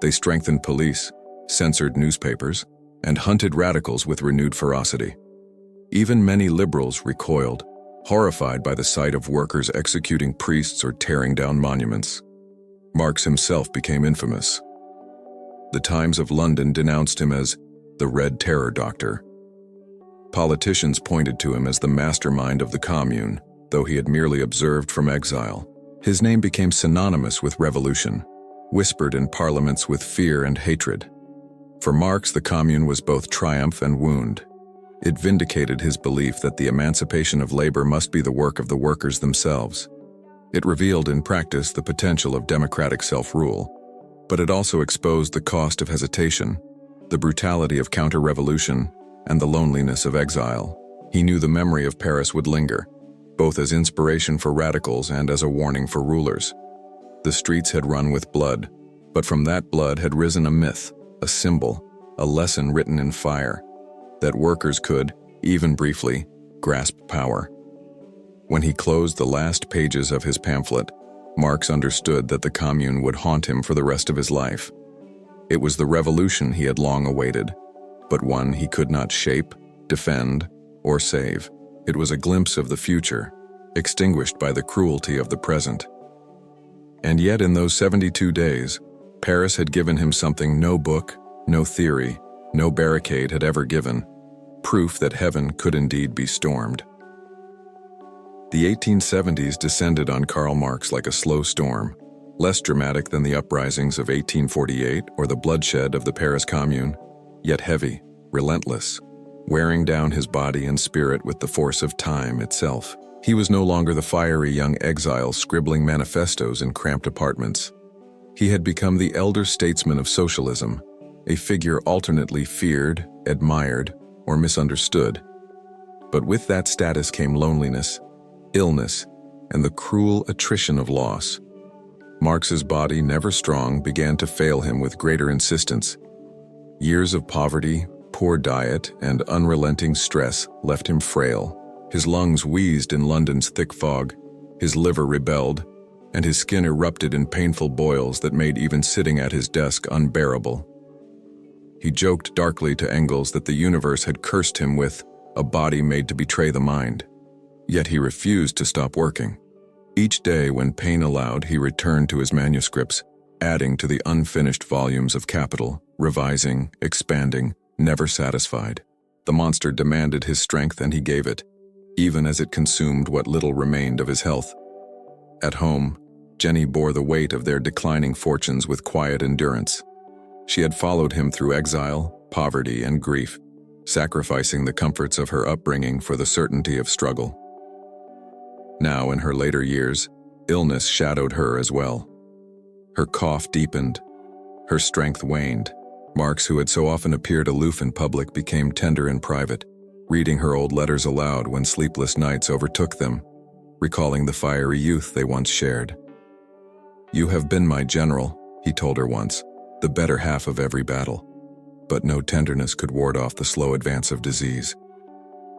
They strengthened police, censored newspapers, and hunted radicals with renewed ferocity. Even many liberals recoiled, horrified by the sight of workers executing priests or tearing down monuments. Marx himself became infamous. The Times of London denounced him as the Red Terror Doctor. Politicians pointed to him as the mastermind of the Commune, though he had merely observed from exile. His name became synonymous with revolution, whispered in parliaments with fear and hatred. For Marx, the Commune was both triumph and wound. It vindicated his belief that the emancipation of labor must be the work of the workers themselves. It revealed in practice the potential of democratic self-rule, but it also exposed the cost of hesitation, the brutality of counter-revolution, and the loneliness of exile. He knew the memory of Paris would linger, both as inspiration for radicals and as a warning for rulers. The streets had run with blood, but from that blood had risen a myth, a symbol, a lesson written in fire, that workers could, even briefly, grasp power. When he closed the last pages of his pamphlet, Marx understood that the Commune would haunt him for the rest of his life. It was the revolution he had long awaited, but one he could not shape, defend, or save. It was a glimpse of the future, extinguished by the cruelty of the present. And yet in those 72 days, Paris had given him something no book, no theory, no barricade had ever given, proof that heaven could indeed be stormed. The 1870s descended on Karl Marx like a slow storm, less dramatic than the uprisings of 1848 or the bloodshed of the Paris Commune, yet heavy, relentless, wearing down his body and spirit with the force of time itself. He was no longer the fiery young exile scribbling manifestos in cramped apartments. He had become the elder statesman of socialism, a figure alternately feared, admired, or misunderstood. But with that status came loneliness, illness, and the cruel attrition of loss. Marx's body, never strong, began to fail him with greater insistence. Years of poverty, poor diet, and unrelenting stress left him frail. His lungs wheezed in London's thick fog, his liver rebelled, and his skin erupted in painful boils that made even sitting at his desk unbearable. He joked darkly to Engels that the universe had cursed him with a body made to betray the mind. Yet he refused to stop working. Each day when pain allowed, he returned to his manuscripts, adding to the unfinished volumes of Capital, revising, expanding, never satisfied. The monster demanded his strength and he gave it, even as it consumed what little remained of his health. At home, Jenny bore the weight of their declining fortunes with quiet endurance. She had followed him through exile, poverty, and grief, sacrificing the comforts of her upbringing for the certainty of struggle. Now, in her later years, illness shadowed her as well. Her cough deepened, her strength waned. Marx, who had so often appeared aloof in public, became tender in private, reading her old letters aloud when sleepless nights overtook them, recalling the fiery youth they once shared. "You have been my general," he told her once, "the better half of every battle." But no tenderness could ward off the slow advance of disease.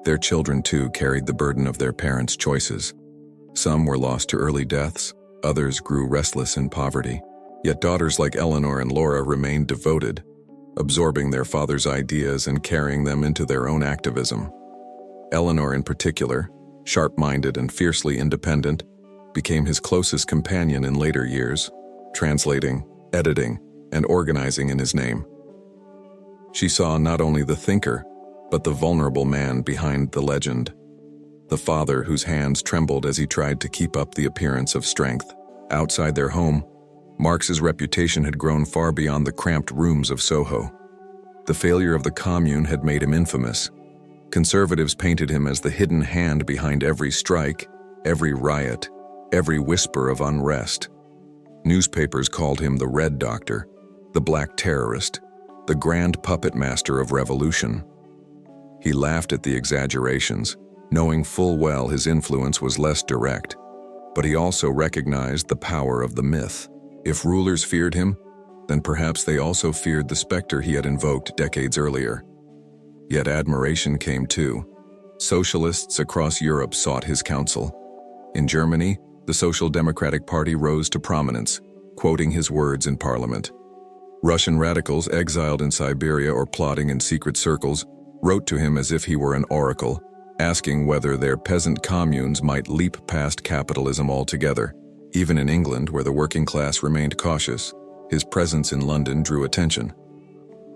Their children, too, carried the burden of their parents' choices. Some were lost to early deaths, others grew restless in poverty. Yet daughters like Eleanor and Laura remained devoted, absorbing their father's ideas and carrying them into their own activism. Eleanor, in particular, sharp-minded and fiercely independent, became his closest companion in later years, translating, editing, and organizing in his name. She saw not only the thinker, but the vulnerable man behind the legend, the father whose hands trembled as he tried to keep up the appearance of strength. Outside their home, Marx's reputation had grown far beyond the cramped rooms of Soho. The failure of the Commune had made him infamous. Conservatives painted him as the hidden hand behind every strike, every riot, every whisper of unrest. Newspapers called him the Red Doctor, the Black Terrorist, the Grand Puppet Master of Revolution. He laughed at the exaggerations, knowing full well his influence was less direct, but he also recognized the power of the myth. If rulers feared him, then perhaps they also feared the specter he had invoked decades earlier. Yet admiration came too. Socialists across Europe sought his counsel. In Germany, the Social Democratic Party rose to prominence, quoting his words in parliament. Russian radicals exiled in Siberia or plotting in secret circles wrote to him as if he were an oracle, asking whether their peasant communes might leap past capitalism altogether. Even in England, where the working class remained cautious, his presence in London drew attention.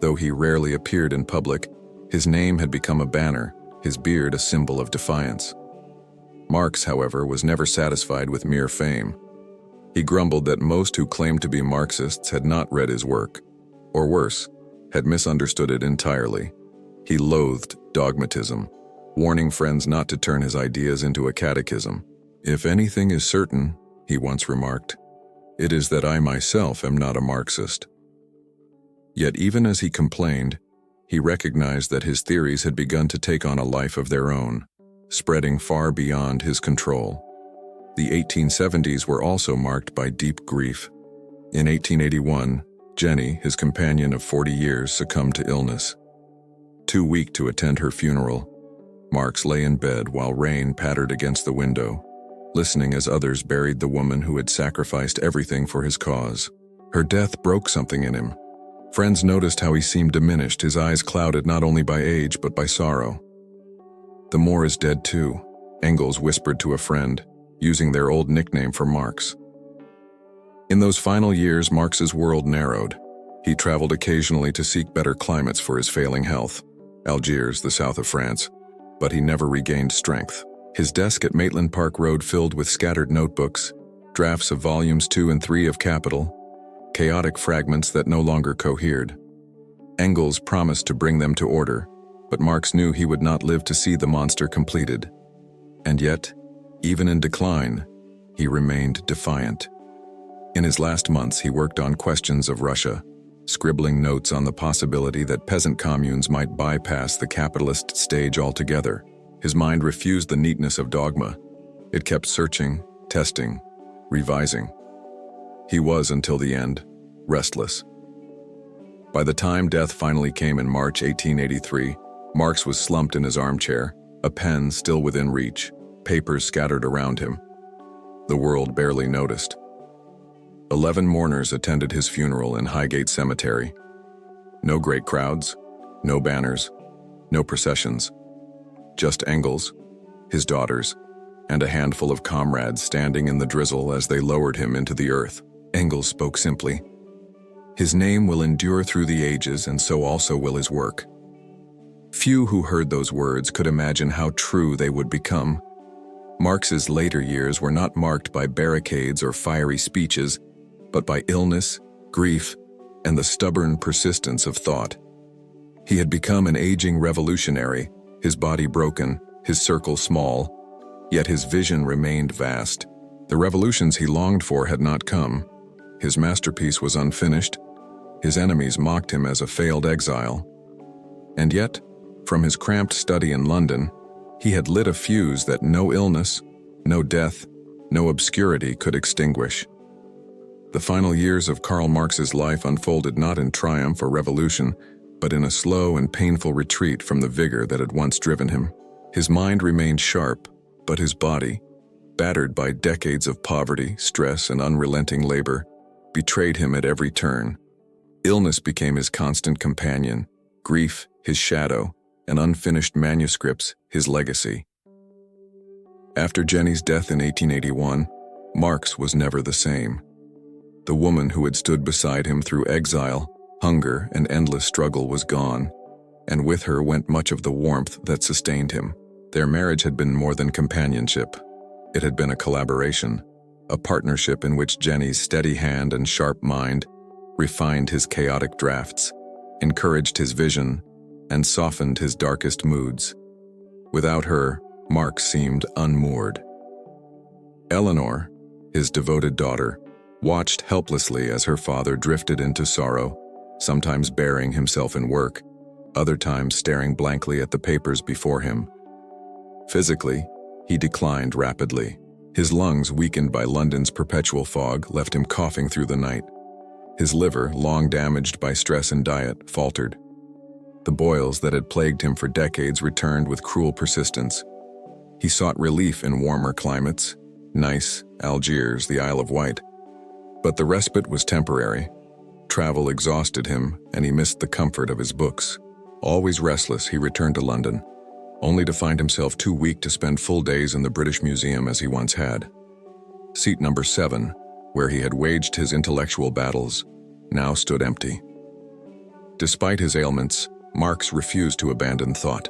Though he rarely appeared in public, his name had become a banner, his beard a symbol of defiance. Marx, however, was never satisfied with mere fame. He grumbled that most who claimed to be Marxists had not read his work, or worse, had misunderstood it entirely. He loathed dogmatism, warning friends not to turn his ideas into a catechism. "If anything is certain," he once remarked, "it is that I myself am not a Marxist." Yet even as he complained, he recognized that his theories had begun to take on a life of their own, spreading far beyond his control. The 1870s were also marked by deep grief. In 1881, Jenny, his companion of 40 years, succumbed to illness. Too weak to attend her funeral, Marx lay in bed while rain pattered against the window, listening as others buried the woman who had sacrificed everything for his cause. Her death broke something in him. Friends noticed how he seemed diminished, his eyes clouded not only by age but by sorrow. "The Moor is dead too," Engels whispered to a friend, using their old nickname for Marx. In those final years, Marx's world narrowed. He traveled occasionally to seek better climates for his failing health, Algiers, the south of France, but he never regained strength. His desk at Maitland Park Road filled with scattered notebooks, drafts of volumes 2 and 3 of Capital, chaotic fragments that no longer cohered. Engels promised to bring them to order, but Marx knew he would not live to see the monster completed. And yet, even in decline, he remained defiant. In his last months, he worked on questions of Russia, scribbling notes on the possibility that peasant communes might bypass the capitalist stage altogether. His mind refused the neatness of dogma. It kept searching, testing, revising. He was, until the end, restless. By the time death finally came in March 1883, Marx was slumped in his armchair, a pen still within reach, papers scattered around him. The world barely noticed. 11 mourners attended his funeral in Highgate Cemetery. No great crowds, no banners, no processions. Just Engels, his daughters, and a handful of comrades standing in the drizzle as they lowered him into the earth. Engels spoke simply. "His name will endure through the ages, and so also will his work." Few who heard those words could imagine how true they would become. Marx's later years were not marked by barricades or fiery speeches, but by illness, grief, and the stubborn persistence of thought. He had become an aging revolutionary, his body broken, his circle small, yet his vision remained vast. The revolutions he longed for had not come. His masterpiece was unfinished. His enemies mocked him as a failed exile. And yet, From his cramped study in London, he had lit a fuse that no illness, no death, no obscurity could extinguish. The final years of Karl Marx's life unfolded not in triumph or revolution, but in a slow and painful retreat from the vigor that had once driven him. His mind remained sharp, but his body, battered by decades of poverty, stress, and unrelenting labor, betrayed him at every turn. Illness became his constant companion, grief his shadow, and unfinished manuscripts his legacy. After Jenny's death in 1881, Marx was never the same. The woman who had stood beside him through exile, hunger, and endless struggle was gone, and with her went much of the warmth that sustained him. Their marriage had been more than companionship. It had been a collaboration, a partnership in which Jenny's steady hand and sharp mind refined his chaotic drafts, encouraged his vision, and softened his darkest moods. Without her, Marx seemed unmoored. Eleanor, his devoted daughter, watched helplessly as her father drifted into sorrow, sometimes burying himself in work, other times staring blankly at the papers before him. Physically, he declined rapidly. His lungs, weakened by London's perpetual fog, left him coughing through the night. His liver, long damaged by stress and diet, faltered. The boils that had plagued him for decades returned with cruel persistence. He sought relief in warmer climates, Nice, Algiers, the Isle of Wight. But the respite was temporary. Travel exhausted him, and he missed the comfort of his books. Always restless, he returned to London, only to find himself too weak to spend full days in the British Museum as he once had. Seat number 7, where he had waged his intellectual battles, now stood empty. Despite his ailments, Marx refused to abandon thought.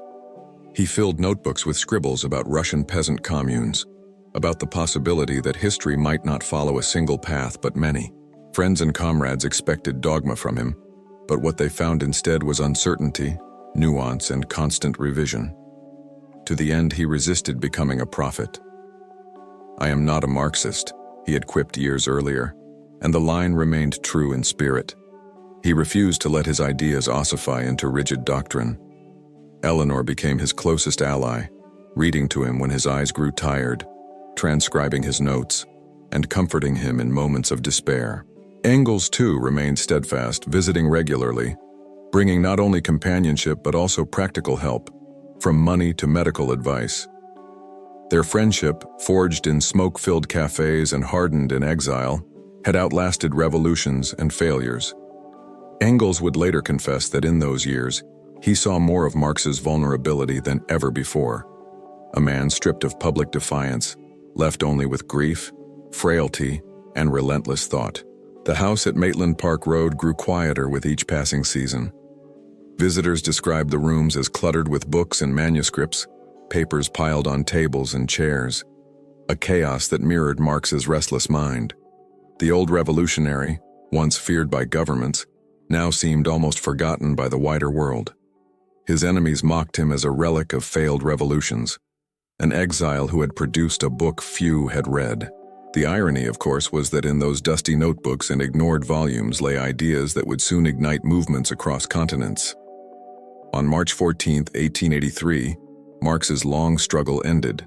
He filled notebooks with scribbles about Russian peasant communes, about the possibility that history might not follow a single path but many. Friends and comrades expected dogma from him, but what they found instead was uncertainty, nuance, and constant revision. To the end, he resisted becoming a prophet. "I am not a Marxist," he had quipped years earlier, and the line remained true in spirit. He refused to let his ideas ossify into rigid doctrine. Eleanor became his closest ally, reading to him when his eyes grew tired, transcribing his notes, and comforting him in moments of despair. Engels, too, remained steadfast, visiting regularly, bringing not only companionship but also practical help, from money to medical advice. Their friendship, forged in smoke-filled cafes and hardened in exile, had outlasted revolutions and failures. Engels would later confess that in those years, he saw more of Marx's vulnerability than ever before. A man stripped of public defiance, left only with grief, frailty, and relentless thought. The house at Maitland Park Road grew quieter with each passing season. Visitors described the rooms as cluttered with books and manuscripts, papers piled on tables and chairs, a chaos that mirrored Marx's restless mind. The old revolutionary, once feared by governments, now seemed almost forgotten by the wider world. His enemies mocked him as a relic of failed revolutions, an exile who had produced a book few had read. The irony, of course, was that in those dusty notebooks and ignored volumes lay ideas that would soon ignite movements across continents. On March 14, 1883, Marx's long struggle ended.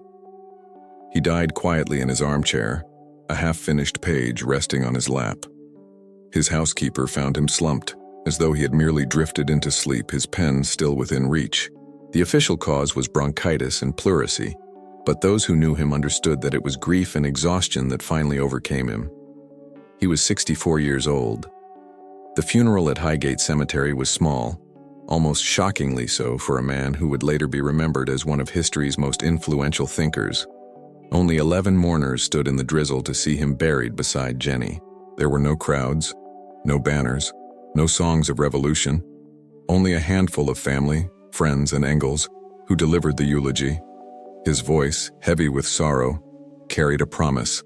He died quietly in his armchair, a half-finished page resting on his lap. His housekeeper found him slumped, as though he had merely drifted into sleep, his pen still within reach. The official cause was bronchitis and pleurisy, but those who knew him understood that it was grief and exhaustion that finally overcame him. He was 64 years old. The funeral at Highgate Cemetery was small, almost shockingly so for a man who would later be remembered as one of history's most influential thinkers. Only 11 mourners stood in the drizzle to see him buried beside Jenny. There were no crowds, no banners, no songs of revolution, only a handful of family, friends, and Engels who delivered the eulogy. His voice, heavy with sorrow, carried a promise.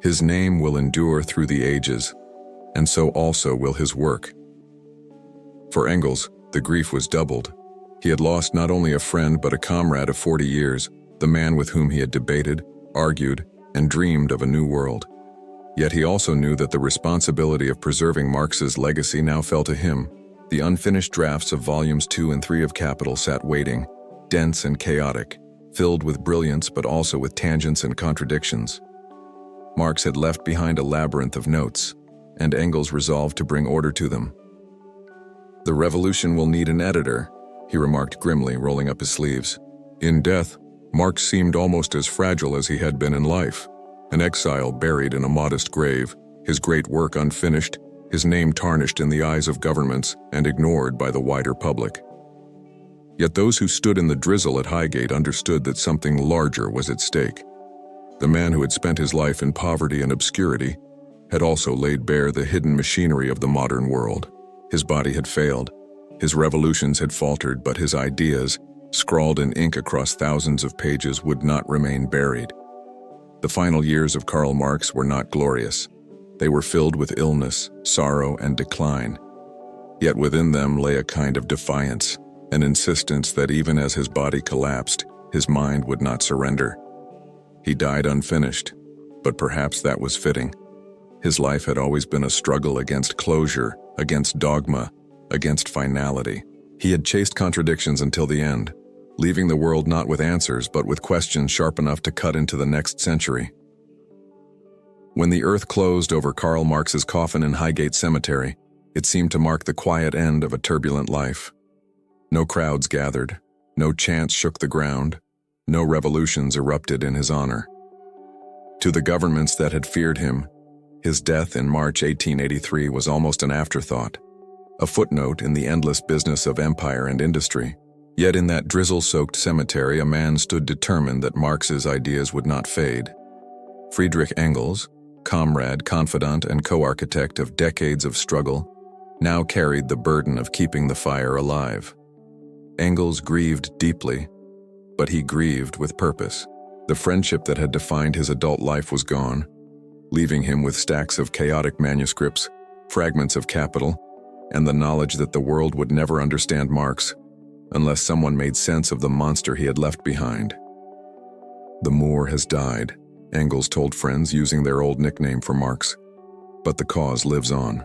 His name will endure through the ages, and so also will his work. For Engels, the grief was doubled. He had lost not only a friend but a comrade of 40 years, the man with whom he had debated, argued, and dreamed of a new world. Yet he also knew that the responsibility of preserving Marx's legacy now fell to him. The unfinished drafts of volumes 2 and 3 of Capital sat waiting, dense and chaotic, filled with brilliance but also with tangents and contradictions. Marx had left behind a labyrinth of notes, and Engels resolved to bring order to them. "The revolution will need an editor," he remarked grimly, rolling up his sleeves. In death, Marx seemed almost as fragile as he had been in life, an exile buried in a modest grave, his great work unfinished, his name tarnished in the eyes of governments and ignored by the wider public. Yet those who stood in the drizzle at Highgate understood that something larger was at stake. The man who had spent his life in poverty and obscurity had also laid bare the hidden machinery of the modern world. His body had failed, his revolutions had faltered, but his ideas, scrawled in ink across thousands of pages, would not remain buried. The final years of Karl Marx were not glorious. They were filled with illness, sorrow, and decline. Yet within them lay a kind of defiance, an insistence that even as his body collapsed, his mind would not surrender. He died unfinished, but perhaps that was fitting. His life had always been a struggle against closure, against dogma, against finality. He had chased contradictions until the end, leaving the world not with answers but with questions sharp enough to cut into the next century. When the earth closed over Karl Marx's coffin in Highgate Cemetery, it seemed to mark the quiet end of a turbulent life. No crowds gathered, no chants shook the ground, no revolutions erupted in his honor. To the governments that had feared him, his death in March 1883 was almost an afterthought, a footnote in the endless business of empire and industry. Yet in that drizzle-soaked cemetery, a man stood determined that Marx's ideas would not fade. Friedrich Engels, comrade, confidant, and co-architect of decades of struggle, now carried the burden of keeping the fire alive. Engels grieved deeply, but he grieved with purpose. The friendship that had defined his adult life was gone, leaving him with stacks of chaotic manuscripts, fragments of Capital, and the knowledge that the world would never understand Marx unless someone made sense of the monster he had left behind. "The Moor has died," Engels told friends using their old nickname for Marx, "but the cause lives on."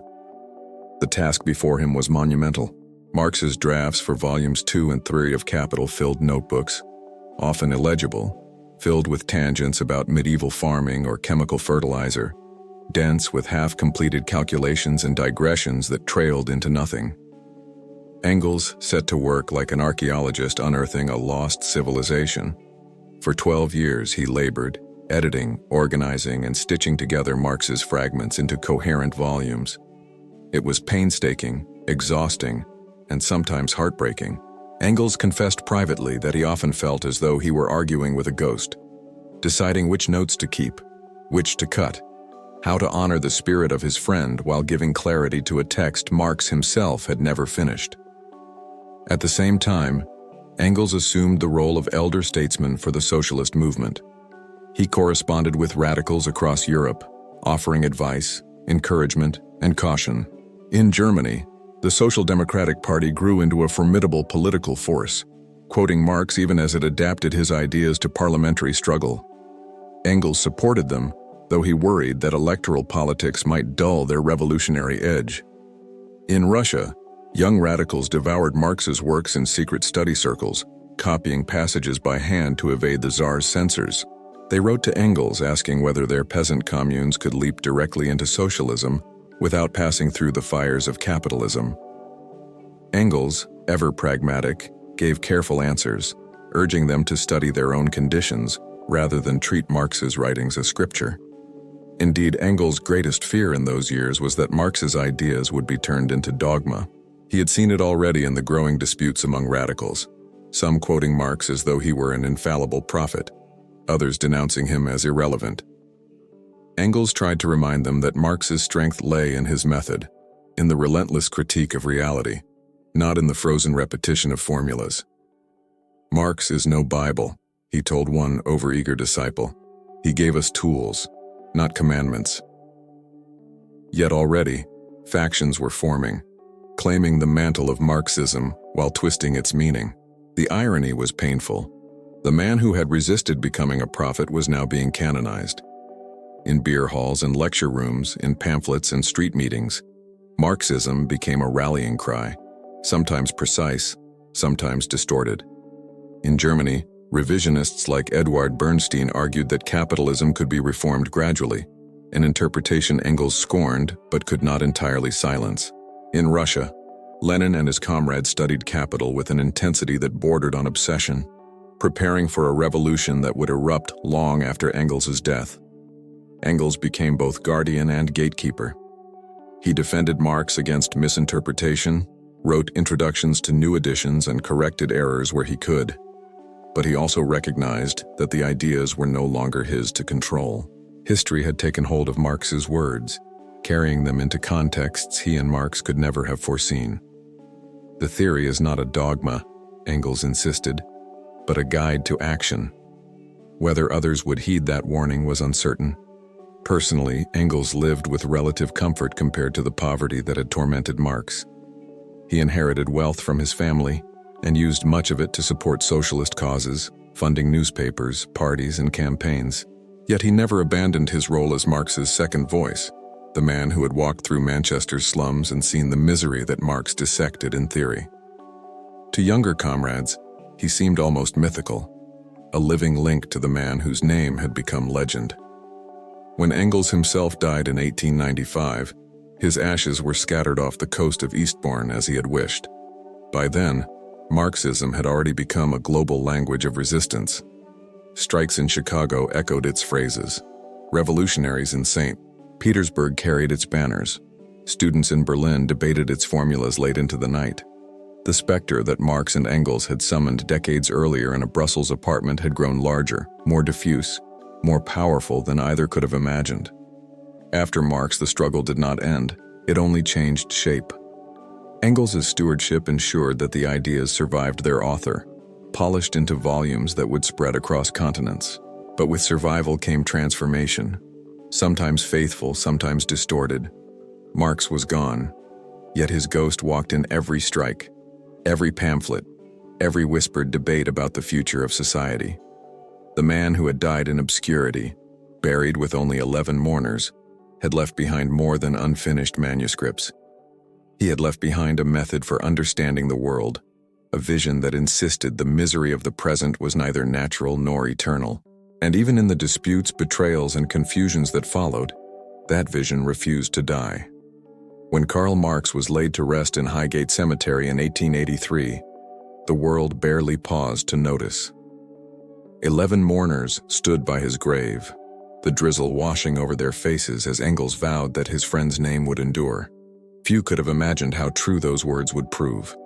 The task before him was monumental. Marx's drafts for volumes 2 and 3 of Capital filled notebooks, often illegible, filled with tangents about medieval farming or chemical fertilizer, dense with half-completed calculations and digressions that trailed into nothing. Engels set to work like an archaeologist unearthing a lost civilization. For 12 years he labored, editing, organizing, and stitching together Marx's fragments into coherent volumes. It was painstaking, exhausting, and sometimes heartbreaking. Engels confessed privately that he often felt as though he were arguing with a ghost, deciding which notes to keep, which to cut, how to honor the spirit of his friend while giving clarity to a text Marx himself had never finished. At the same time, Engels assumed the role of elder statesman for the socialist movement. He corresponded with radicals across Europe, offering advice, encouragement, and caution. In Germany, the Social Democratic Party grew into a formidable political force, quoting Marx even as it adapted his ideas to parliamentary struggle. Engels supported them, though he worried that electoral politics might dull their revolutionary edge. In Russia, young radicals devoured Marx's works in secret study circles, copying passages by hand to evade the Tsar's censors. They wrote to Engels asking whether their peasant communes could leap directly into socialism without passing through the fires of capitalism. Engels, ever pragmatic, gave careful answers, urging them to study their own conditions rather than treat Marx's writings as scripture. Indeed, Engels' greatest fear in those years was that Marx's ideas would be turned into dogma. He had seen it already in the growing disputes among radicals, some quoting Marx as though he were an infallible prophet, others denouncing him as irrelevant. Engels tried to remind them that Marx's strength lay in his method, in the relentless critique of reality, not in the frozen repetition of formulas. "Marx is no Bible," he told one overeager disciple. "He gave us tools, not commandments." Yet already, factions were forming, claiming the mantle of Marxism while twisting its meaning. The irony was painful. The man who had resisted becoming a prophet was now being canonized. In beer halls and lecture rooms, in pamphlets and street meetings, Marxism became a rallying cry, sometimes precise, sometimes distorted. In Germany, revisionists like Eduard Bernstein argued that capitalism could be reformed gradually, an interpretation Engels scorned but could not entirely silence. In Russia, Lenin and his comrades studied capital with an intensity that bordered on obsession, preparing for a revolution that would erupt long after Engels' death. Engels became both guardian and gatekeeper. He defended Marx against misinterpretation, wrote introductions to new editions, and corrected errors where he could. But he also recognized that the ideas were no longer his to control. History had taken hold of Marx's words, carrying them into contexts he and Marx could never have foreseen. The theory is not a dogma, Engels insisted, but a guide to action. Whether others would heed that warning was uncertain. Personally, Engels lived with relative comfort compared to the poverty that had tormented Marx. He inherited wealth from his family and used much of it to support socialist causes, funding newspapers, parties, and campaigns. Yet he never abandoned his role as Marx's second voice, the man who had walked through Manchester's slums and seen the misery that Marx dissected in theory. To younger comrades, he seemed almost mythical, a living link to the man whose name had become legend. When Engels himself died in 1895, his ashes were scattered off the coast of Eastbourne as he had wished. By then, Marxism had already become a global language of resistance. Strikes in Chicago echoed its phrases. Revolutionaries in St. Petersburg carried its banners. Students in Berlin debated its formulas late into the night. The specter that Marx and Engels had summoned decades earlier in a Brussels apartment had grown larger, more diffuse, more powerful than either could have imagined. After Marx, the struggle did not end. It only changed shape. Engels' stewardship ensured that the ideas survived their author, polished into volumes that would spread across continents. But with survival came transformation, sometimes faithful, sometimes distorted. Marx was gone, yet his ghost walked in every strike, every pamphlet, every whispered debate about the future of society. The man who had died in obscurity, buried with only 11 mourners, had left behind more than unfinished manuscripts. He had left behind a method for understanding the world, a vision that insisted the misery of the present was neither natural nor eternal. And even in the disputes, betrayals, and confusions that followed, that vision refused to die. When Karl Marx was laid to rest in Highgate Cemetery in 1883, the world barely paused to notice. 11 mourners stood by his grave, the drizzle washing over their faces as Engels vowed that his friend's name would endure. Few could have imagined how true those words would prove.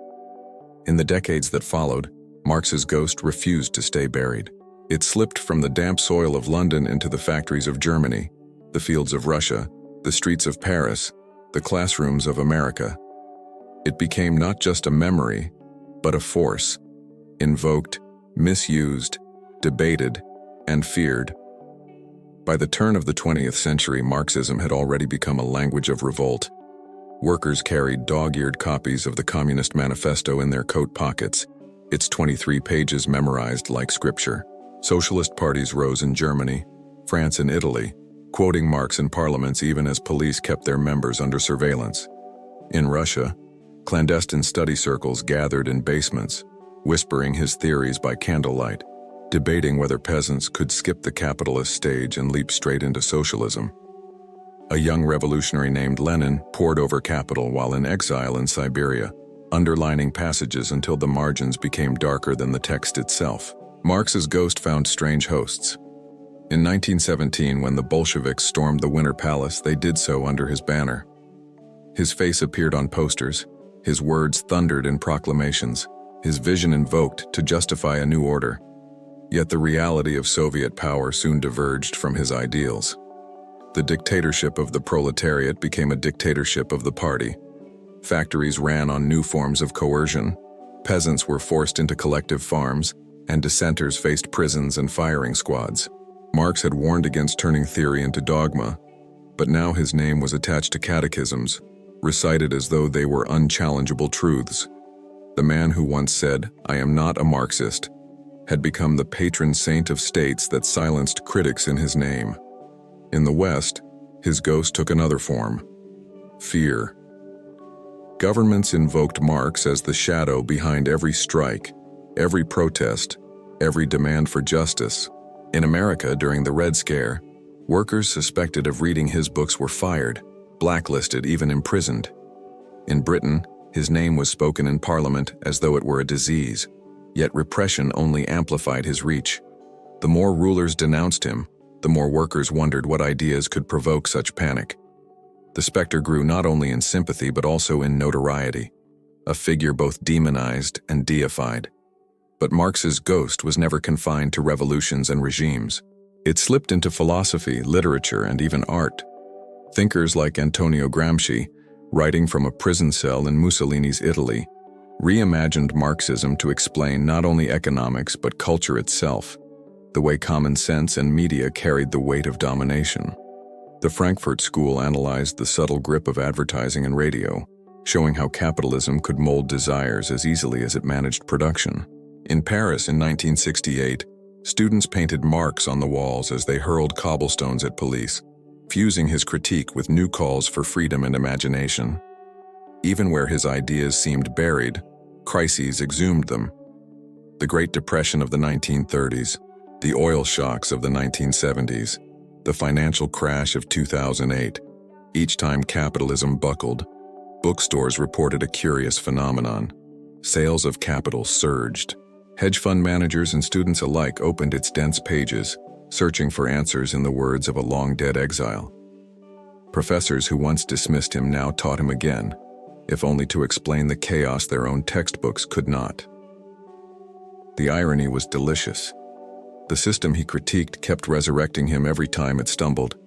In the decades that followed, Marx's ghost refused to stay buried. It slipped from the damp soil of London into the factories of Germany, the fields of Russia, the streets of Paris, the classrooms of America. It became not just a memory, but a force, invoked, misused, debated, and feared. By the turn of the 20th century, Marxism had already become a language of revolt. Workers carried dog-eared copies of the Communist Manifesto in their coat pockets, its 23 pages memorized like scripture. Socialist parties rose in Germany, France, and Italy, quoting Marx in parliaments even as police kept their members under surveillance. In Russia, clandestine study circles gathered in basements, whispering his theories by candlelight, debating whether peasants could skip the capitalist stage and leap straight into socialism. A young revolutionary named Lenin pored over capital while in exile in Siberia, underlining passages until the margins became darker than the text itself. Marx's ghost found strange hosts. In 1917, when the Bolsheviks stormed the Winter Palace, they did so under his banner. His face appeared on posters, his words thundered in proclamations, his vision invoked to justify a new order. Yet the reality of Soviet power soon diverged from his ideals. The dictatorship of the proletariat became a dictatorship of the party. Factories ran on new forms of coercion, peasants were forced into collective farms, and dissenters faced prisons and firing squads. Marx had warned against turning theory into dogma, but now his name was attached to catechisms, recited as though they were unchallengeable truths. The man who once said, "I am not a Marxist," had become the patron saint of states that silenced critics in his name. In the West, his ghost took another form: fear. Governments invoked Marx as the shadow behind every strike, every protest, every demand for justice. In America, during the Red Scare, workers suspected of reading his books were fired, blacklisted, even imprisoned. In Britain, his name was spoken in Parliament as though it were a disease, yet repression only amplified his reach. The more rulers denounced him, the more workers wondered what ideas could provoke such panic. The specter grew not only in sympathy but also in notoriety, a figure both demonized and deified. But Marx's ghost was never confined to revolutions and regimes. It slipped into philosophy, literature, and even art. Thinkers like Antonio Gramsci, writing from a prison cell in Mussolini's Italy, reimagined Marxism to explain not only economics but culture itself, the way common sense and media carried the weight of domination. The Frankfurt School analyzed the subtle grip of advertising and radio, showing how capitalism could mold desires as easily as it managed production. In Paris in 1968, students painted Marx on the walls as they hurled cobblestones at police, fusing his critique with new calls for freedom and imagination. Even where his ideas seemed buried, crises exhumed them. The Great Depression of the 1930s, the oil shocks of the 1970s, the financial crash of 2008. Each time capitalism buckled, bookstores reported a curious phenomenon. Sales of capital surged. Hedge fund managers and students alike opened its dense pages, searching for answers in the words of a long-dead exile. Professors who once dismissed him now taught him again, if only to explain the chaos their own textbooks could not. The irony was delicious. The system he critiqued kept resurrecting him every time it stumbled.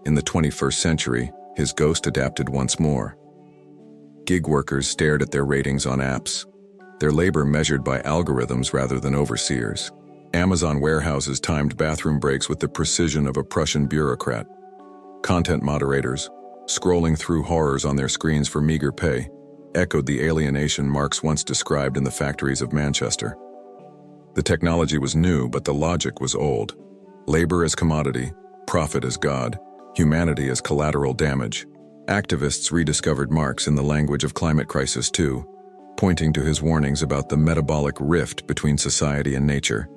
In the 21st century, his ghost adapted once more. Gig workers stared at their ratings on apps, their labor measured by algorithms rather than overseers. Amazon warehouses timed bathroom breaks with the precision of a Prussian bureaucrat. Content moderators, scrolling through horrors on their screens for meager pay, echoed the alienation Marx once described in the factories of Manchester. The technology was new, but the logic was old. Labor as commodity, profit as God, humanity as collateral damage. Activists rediscovered Marx in the language of climate crisis too, pointing to his warnings about the metabolic rift between society and nature,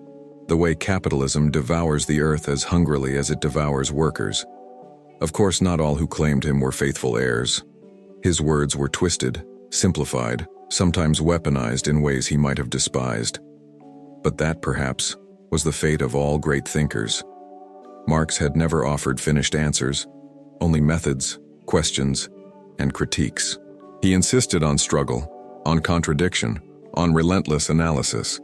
the way capitalism devours the earth as hungrily as it devours workers. Of course, not all who claimed him were faithful heirs. His words were twisted, simplified, sometimes weaponized in ways he might have despised. But that, perhaps, was the fate of all great thinkers. Marx had never offered finished answers, only methods, questions, and critiques. He insisted on struggle, on contradiction, on relentless analysis.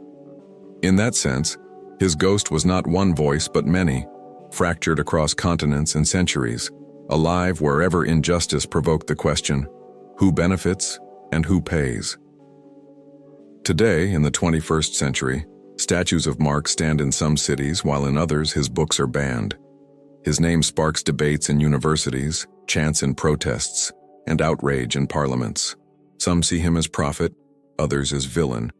In that sense, his ghost was not one voice but many, fractured across continents and centuries, alive wherever injustice provoked the question, who benefits and who pays? Today, in the 21st century, statues of Marx stand in some cities while in others his books are banned. His name sparks debates in universities, chants in protests, and outrage in parliaments. Some see him as prophet, others as villain,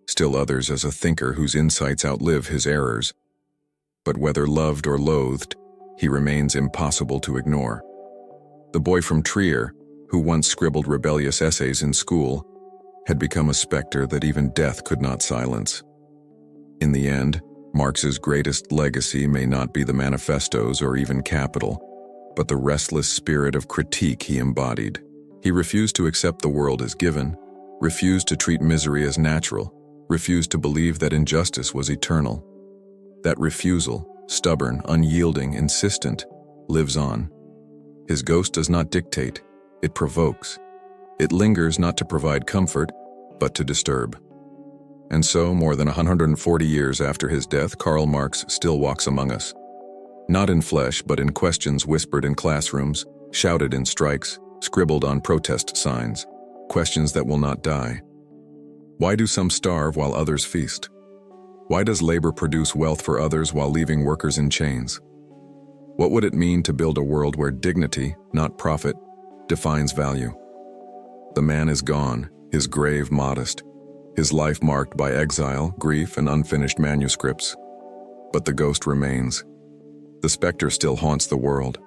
still others as a thinker whose insights outlive his errors. But whether loved or loathed, he remains impossible to ignore. The boy from Trier, who once scribbled rebellious essays in school, had become a specter that even death could not silence. In the end, Marx's greatest legacy may not be the manifestos or even capital, but the restless spirit of critique he embodied. He refused to accept the world as given, refused to treat misery as natural, refused to believe that injustice was eternal. That refusal, stubborn, unyielding, insistent, lives on. His ghost does not dictate, it provokes. It lingers not to provide comfort, but to disturb. And so, more than 140 years after his death, Karl Marx still walks among us. Not in flesh, but in questions whispered in classrooms, shouted in strikes, scribbled on protest signs, questions that will not die. Why do some starve while others feast? Why does labor produce wealth for others while leaving workers in chains? What would it mean to build a world where dignity, not profit, defines value? The man is gone, his grave modest, his life marked by exile, grief, and unfinished manuscripts. But the ghost remains. The specter still haunts the world,